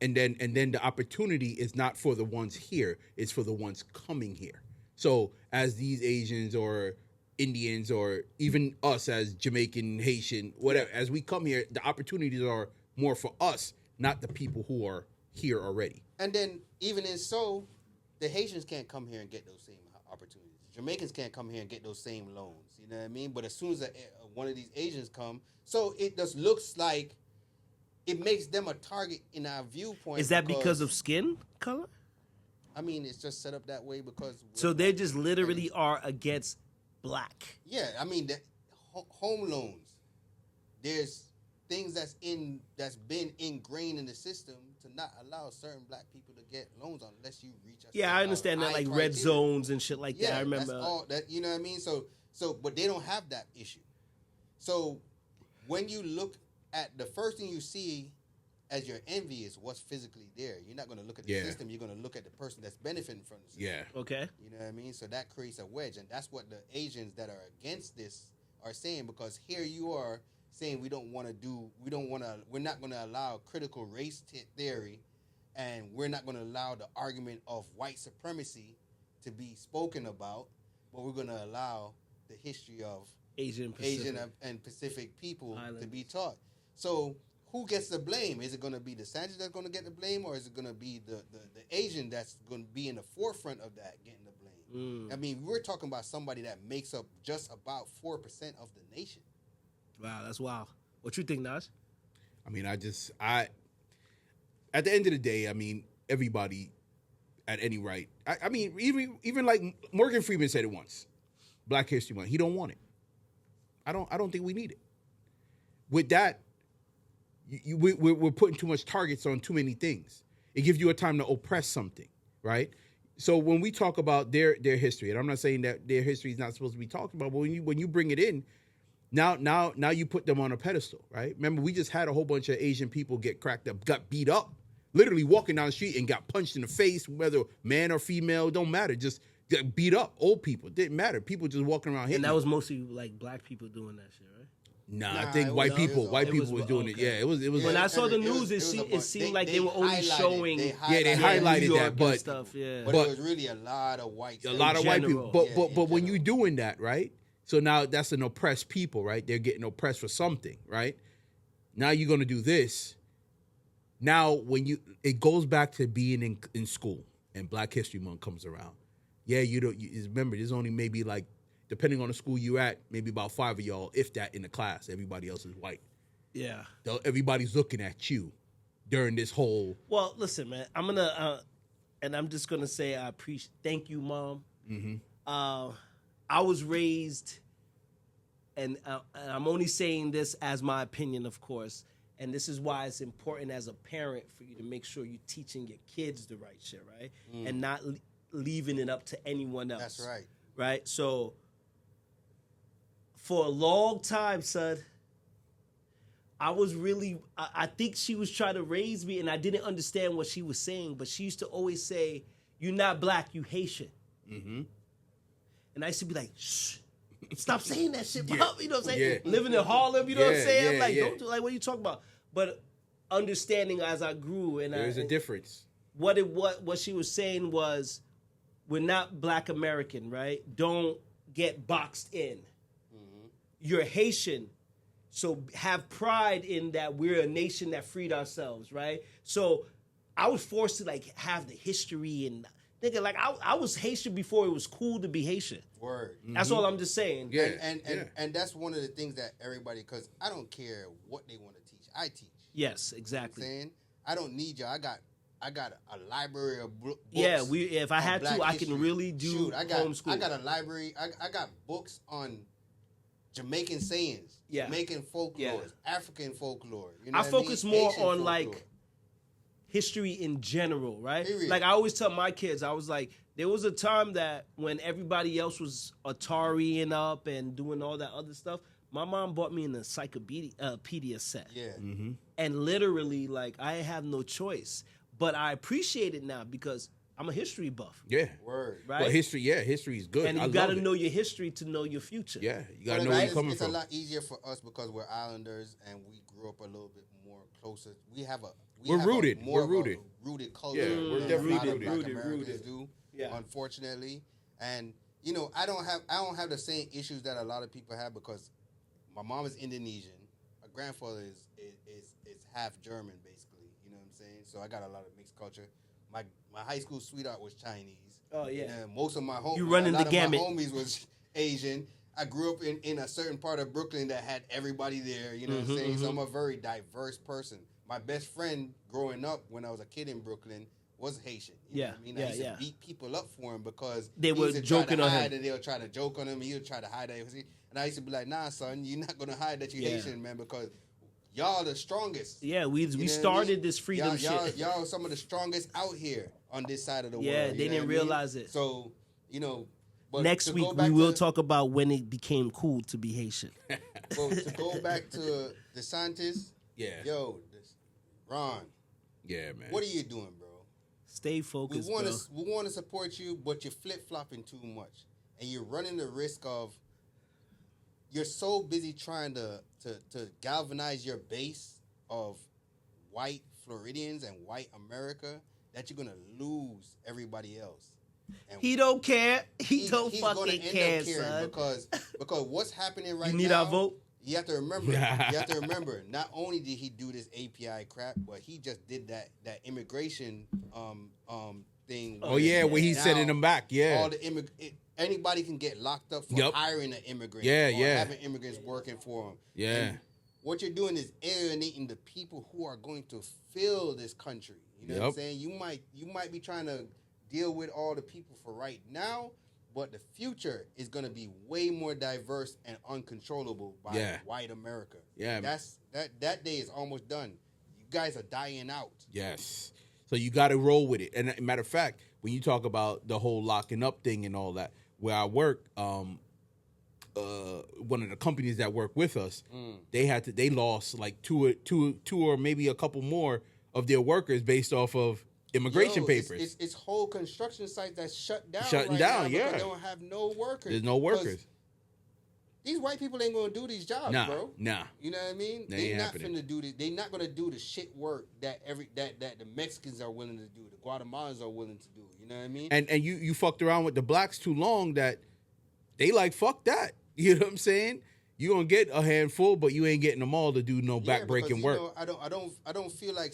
And then the opportunity is not for the ones here; it's for the ones coming here. So as these Asians or Indians or even us as Jamaican, Haitian, whatever, as we come here, the opportunities are more for us, not the people who are here already. And then even in so, the Haitians can't come here and get those same opportunities. Jamaicans can't come here and get those same loans. You know what I mean? But as soon as one of these Asians come, so it just looks like it makes them a target in our viewpoint. Is that because of skin color? I mean, it's just set up that way because. So they just literally are against black. Yeah, I mean, home loans. There's things that's been ingrained in the system to not allow certain black people to get loans unless you reach. Yeah, I understand that, like red zones and shit like that. I remember. That's all that, you know what I mean. So, but they don't have that issue. So, when you look at the first thing you see as your envy is what's physically there. You're not going to look at the system. You're going to look at the person that's benefiting from the system. Yeah. Okay. You know what I mean? So that creates a wedge, and that's what the Asians that are against this are saying, because here you are saying we're not going to allow critical race theory, and we're not going to allow the argument of white supremacy to be spoken about, but we're going to allow the history of Asian and Pacific people Islands. to be taught. So who gets the blame? Is it going to be DeSantis that's going to get the blame, or is it going to be the Asian that's going to be in the forefront of that getting the blame? I mean, we're talking about somebody that makes up just about 4% of the nation. Wow, that's wild. What you think, Naj? I mean, at the end of the day, I mean, everybody at any right. I mean, even like Morgan Freeman said it once, Black History Month. He don't want it. I don't think we need it. With that, we're putting too much targets on too many things. It gives you a time to oppress something, right? So when we talk about their history, and I'm not saying that their history is not supposed to be talked about, but when you bring it in, now you put them on a pedestal, right? Remember, we just had a whole bunch of Asian people get cracked up, got beat up, literally walking down the street and got punched in the face, whether man or female, don't matter, just got beat up. Old people, didn't matter. People just walking around hitting. And that was mostly like black people doing that shit, right? Nah, I think white people was doing it. Yeah, it was. When I saw the news, it seemed like they were only showing. They highlighted that, but stuff. Yeah, but it was really a lot of white. A lot of white people. But when you're general. doing that, right? So now that's an oppressed people, right? They're getting oppressed for something, right? Now you're gonna do this. Now it goes back to being in school and Black History Month comes around. Yeah, remember there's only maybe like, depending on the school you're at, maybe about 5 of y'all, if that, in the class. Everybody else is white. Yeah. Everybody's looking at you during this whole. Well, listen, man. I'm just gonna say I appreciate. Thank you, Mom. Mm-hmm. I was raised, and I'm only saying this as my opinion, of course. And this is why it's important as a parent for you to make sure you're teaching your kids the right shit, right? And not leaving it up to anyone else. That's right. Right? So, for a long time, son, I think she was trying to raise me, and I didn't understand what she was saying, but she used to always say, "You're not black, you Haitian." Mm-hmm. And I used to be like, "Shh, stop saying that shit, Mom." You know what I'm saying? Yeah. Living in Harlem, you know what I'm saying? I'm like, yeah. don't do, like, what are you talking about? But understanding as I grew, and There's a difference. What she was saying was, we're not Black American, right? Don't get boxed in. Mm-hmm. You're Haitian, so have pride in that we're a nation that freed ourselves, right? So I was forced to like have the history and nigga, like I was Haitian before it was cool to be Haitian. Word. That's all I'm just saying. Yeah. And that's one of the things that everybody, because I don't care what they want to teach. I teach. Yes, exactly. You know what I'm saying? I don't need y'all. I got I got a library of books. Yeah, if I on had Black to, I history. can really do Shoot, I got homeschool. I got a library. I got books on Jamaican sayings, Yeah. Jamaican folklore, Yeah. African folklore. You know I what focus mean? more Haitian on folklore. like history in general, right? Period. Like I always tell my kids, I was like, there was a time that when everybody else was Atariing up and doing all that other stuff, my mom bought me an encyclopedia set. Yeah. And literally, like, I have no choice. But I appreciate it now because I'm a history buff, Yeah. Word. right? Well, history is good. and I you got to love it. know your history to know your future. Yeah, you got to But know where it's- you're coming it's from. a lot easier for us because we're islanders and we grew up a little bit more closer. We're have rooted. A more We're of rooted. A rooted culture. Yeah, we're than definitely a lot of rooted. Black Rooted, Americans rooted. do. Yeah. Unfortunately, and you know, I don't have the same issues that a lot of people have because my mom is Indonesian. My grandfather is half German, basically. You know what I'm saying? So I got a lot of mixed culture. My high school sweetheart was Chinese. Oh, yeah. And most of my You running a lot the of gamut. my homies was Asian. I grew up in a certain part of Brooklyn that had everybody there. You know what I'm saying? So I'm a very diverse person. My best friend growing up when I was a kid in Brooklyn was Haitian. You know what I mean? I used to beat people up for him because They he were used to try joking to on hide him. And they would try to joke on him. And he would try to hide that. And I used to be like, nah, son, you're not going to hide that you're Yeah. Haitian, man, because y'all the strongest. Yeah, we You know what I started mean? this freedom shit. Y'all some of the strongest out here on this side of the world. Yeah, you they know didn't what I mean? realize it. So, you know, but Next to week, go we back will to- talk about when it became cool to be Haitian. Well, to go back to DeSantis, Yeah. Ron, Yeah, man. what are you doing, bro? Stay We focused, want bro. to support you, but you're flip flopping too much, and you're running the risk of. You're so busy trying to galvanize your base of white Floridians and white America that you're gonna lose everybody else. And He don't care. He don't he's gonna fucking end up care, caring son. because what's happening right now. You need our vote? You have to remember. Not only did he do this API crap, but he just did that immigration thing. Oh yeah, where he's now sending them back. Yeah. All the anybody can get locked up for Yep. hiring an immigrant. Yeah, or yeah. having immigrants working for them. Yeah. And what you're doing is alienating the people who are going to fill this country. You know what I'm Yep. saying? You might be trying to deal with all the people for right now, but the future is going to be way more diverse and uncontrollable by Yeah. white America. Yeah. That day is almost done. You guys are dying out. Yes. So you got to roll with it. And matter of fact, when you talk about the whole locking up thing and all that, where I work, one of the companies that work with us, they lost like two or maybe a couple more of their workers based off of immigration papers. It's whole construction sites that's shut down. Shutting right down, now because yeah. They don't have no workers. There's no 'Cause workers. These white people ain't gonna do these jobs, Nah, bro. nah. You know what I mean? That They ain't not happening. finna do this. They not gonna do the shit work that the Mexicans are willing to do, the Guatemalans are willing to do. You know what I mean? And you fucked around with the blacks too long that they like, fuck that. You know what I'm saying? You gonna get a handful, but you ain't getting them all to do no Yeah, backbreaking because, work. You know, I don't feel like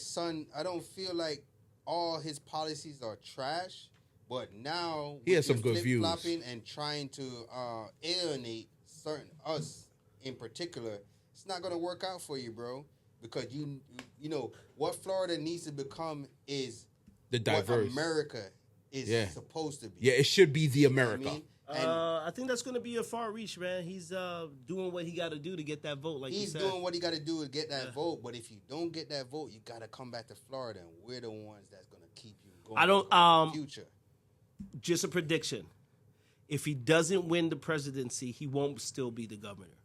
I don't feel like all his policies are trash. But now He has some good views. flip-flopping and trying to alienate us in particular, it's not gonna work out for you, bro. Because you know what Florida needs to become is The diverse. what America is supposed to be. Yeah, it should be the You know what I America. mean? And I think that's going to be a far reach, man. He's doing what he got to do to get that vote, like you he's said. doing what he got to do to get that vote. But if you don't get that vote, you got to come back to Florida, and we're the ones that's gonna keep you going. I don't, in the future. Just a prediction. If he doesn't win the presidency, he won't still be the governor.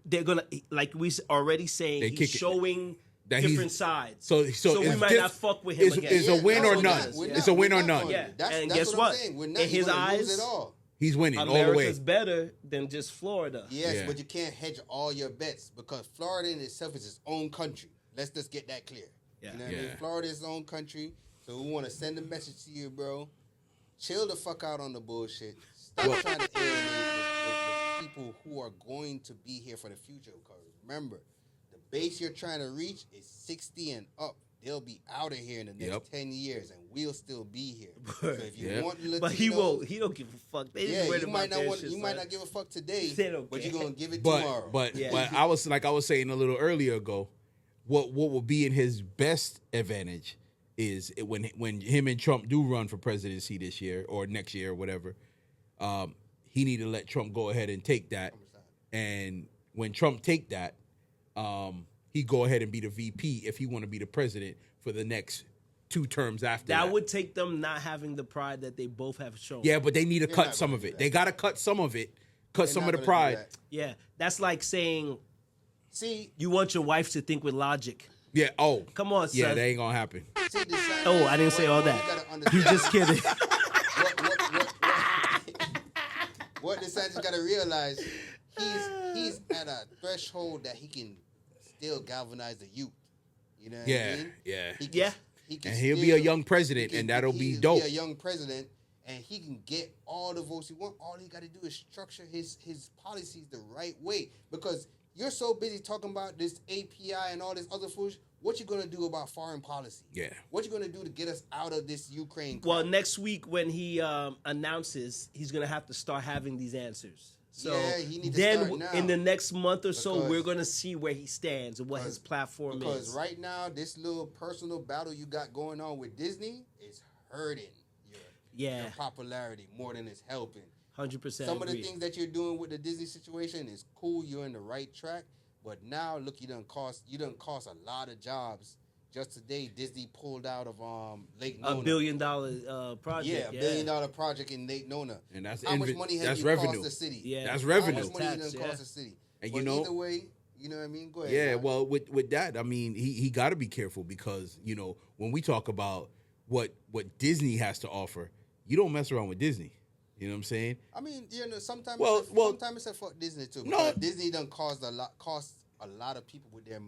They're going to, like we already saying, They he's kick it. showing That different he's- sides. So we it's might diff- not fuck with him again. It's a win no, or we're none. not. We're It's not. a win We're or not none. gonna- Yeah. That's, And that's guess what what? I'm saying. We're not In his gonna lose eyes, it all. He's winning all the America's way. better than just Florida. Yes, Yeah. but you can't hedge all your bets because Florida in itself is its own country. Let's just get that clear. Yeah. You know what I mean? Yeah. Florida is its own country, so we want to send a message to you, bro. Chill the fuck out on the bullshit. Stop trying to alienate the people who are going to be here for the future. Because remember, the base you're trying to reach is 60 and up. They'll be out of here in the next 10 years, and we'll still be here. So if you want Latinos, But he won't. He don't give a fuck. They just worried you might about not their want. shit, You might son. not give a fuck today, They don't but care. you're gonna give it tomorrow. But Yeah. I was saying a little earlier ago, what would be in his best advantage when him and Trump do run for presidency this year or next year or whatever, he need to let Trump go ahead and take that. And when Trump take that, he go ahead and be the VP if he want to be the president for the next 2 terms after that. That would take them not having the pride that they both have shown. Yeah, but they need to cut some of it. They got to cut some of it. Cut some of the pride. Yeah, that's like saying, see, you want your wife to think with logic. Yeah. Oh, come on, son. Yeah, that ain't gonna happen. See, oh, I didn't say all that. You just kidding. What DeSantis got to realize, he's at a threshold that he can still galvanize the youth. You know what I mean? Yeah. And he'll be a young president, and that'll be dope. He'll be a young president, and he can get all the votes he wants. All he got to do is structure his policies the right way. Because you're so busy talking about this API and all this other foolishness. What you gonna do about foreign policy? Yeah. What you gonna do to get us out of this Ukraine crap? Well, next week when he announces, he's gonna have to start having these answers. So he needs to then start now. in the next month or so, we're gonna see where he stands and what his platform is. Because right now, this little personal battle you got going on with Disney is hurting your popularity more than it's helping. 100%. Some of the things that you're doing with the Disney situation is cool. You're in the right track. But now, look, you done cost a lot of jobs. Just today, Disney pulled out of Lake Nona. $1 billion project. Yeah, $1 billion project in Lake Nona. And that's how much money has you cost the city? Yeah, that's revenue. How much money done cost the city? And but either way, you know what I mean? Go ahead. Yeah, man. well, with that, I mean, he got to be careful because, you know, when we talk about what Disney has to offer, you don't mess around with Disney. You know what I'm saying? I mean, you know, sometimes it's a fuck Disney too. No, Disney done cost a lot of people with their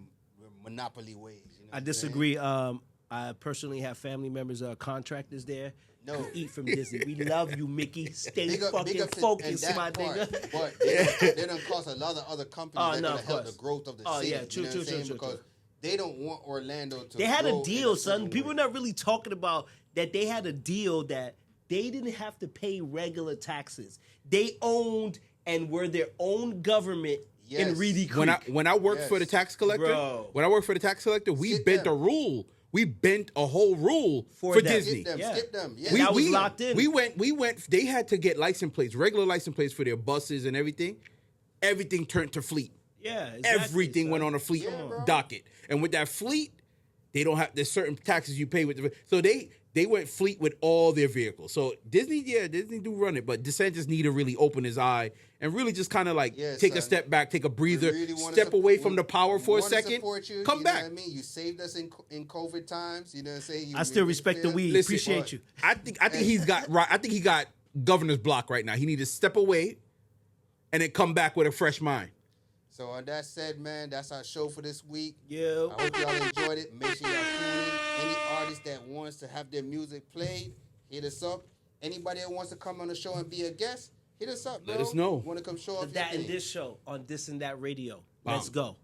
monopoly ways. You know I disagree. I personally have family members that are contractors there. No, who eat from Disney. We love you, Mickey. Stay fucking focused, my nigga. But they don't cost a lot of other companies that gonna help the growth of the city. Yeah, true. Because they don't want Orlando to. They had a deal, son. People are not really talking about that. They had a deal that they didn't have to pay regular taxes. They owned and were their own government in Reedy Creek. When I worked for the tax collector, we bent a rule. We bent a whole rule for Disney. Skip them. Yeah. That was locked in. We went. They had to get license plates, regular license plates for their buses and everything. Everything turned to fleet. Yeah, exactly, everything went on a fleet docket. And with that fleet, they don't have. There's certain taxes you pay with. So they went fleet with all their vehicles. So Disney do run it, but DeSantis need to really open his eye and really just kind of take a step back, take a breather, step away from the power for a second, come back. Know what I mean, you saved us in COVID times. You know what I'm saying? I still respect the weed. Listen, appreciate you. I think he's got right. I think he got governor's block right now. He need to step away and then come back with a fresh mind. So on that said, man, that's our show for this week. Yeah. I hope y'all enjoyed it. Make sure y'all tune in. Any artist that wants to have their music played, hit us up. Anybody that wants to come on the show and be a guest, hit us up, bro. Let us know. Want to come show off The your thing. Datndis show on Disndatradio. Let's go.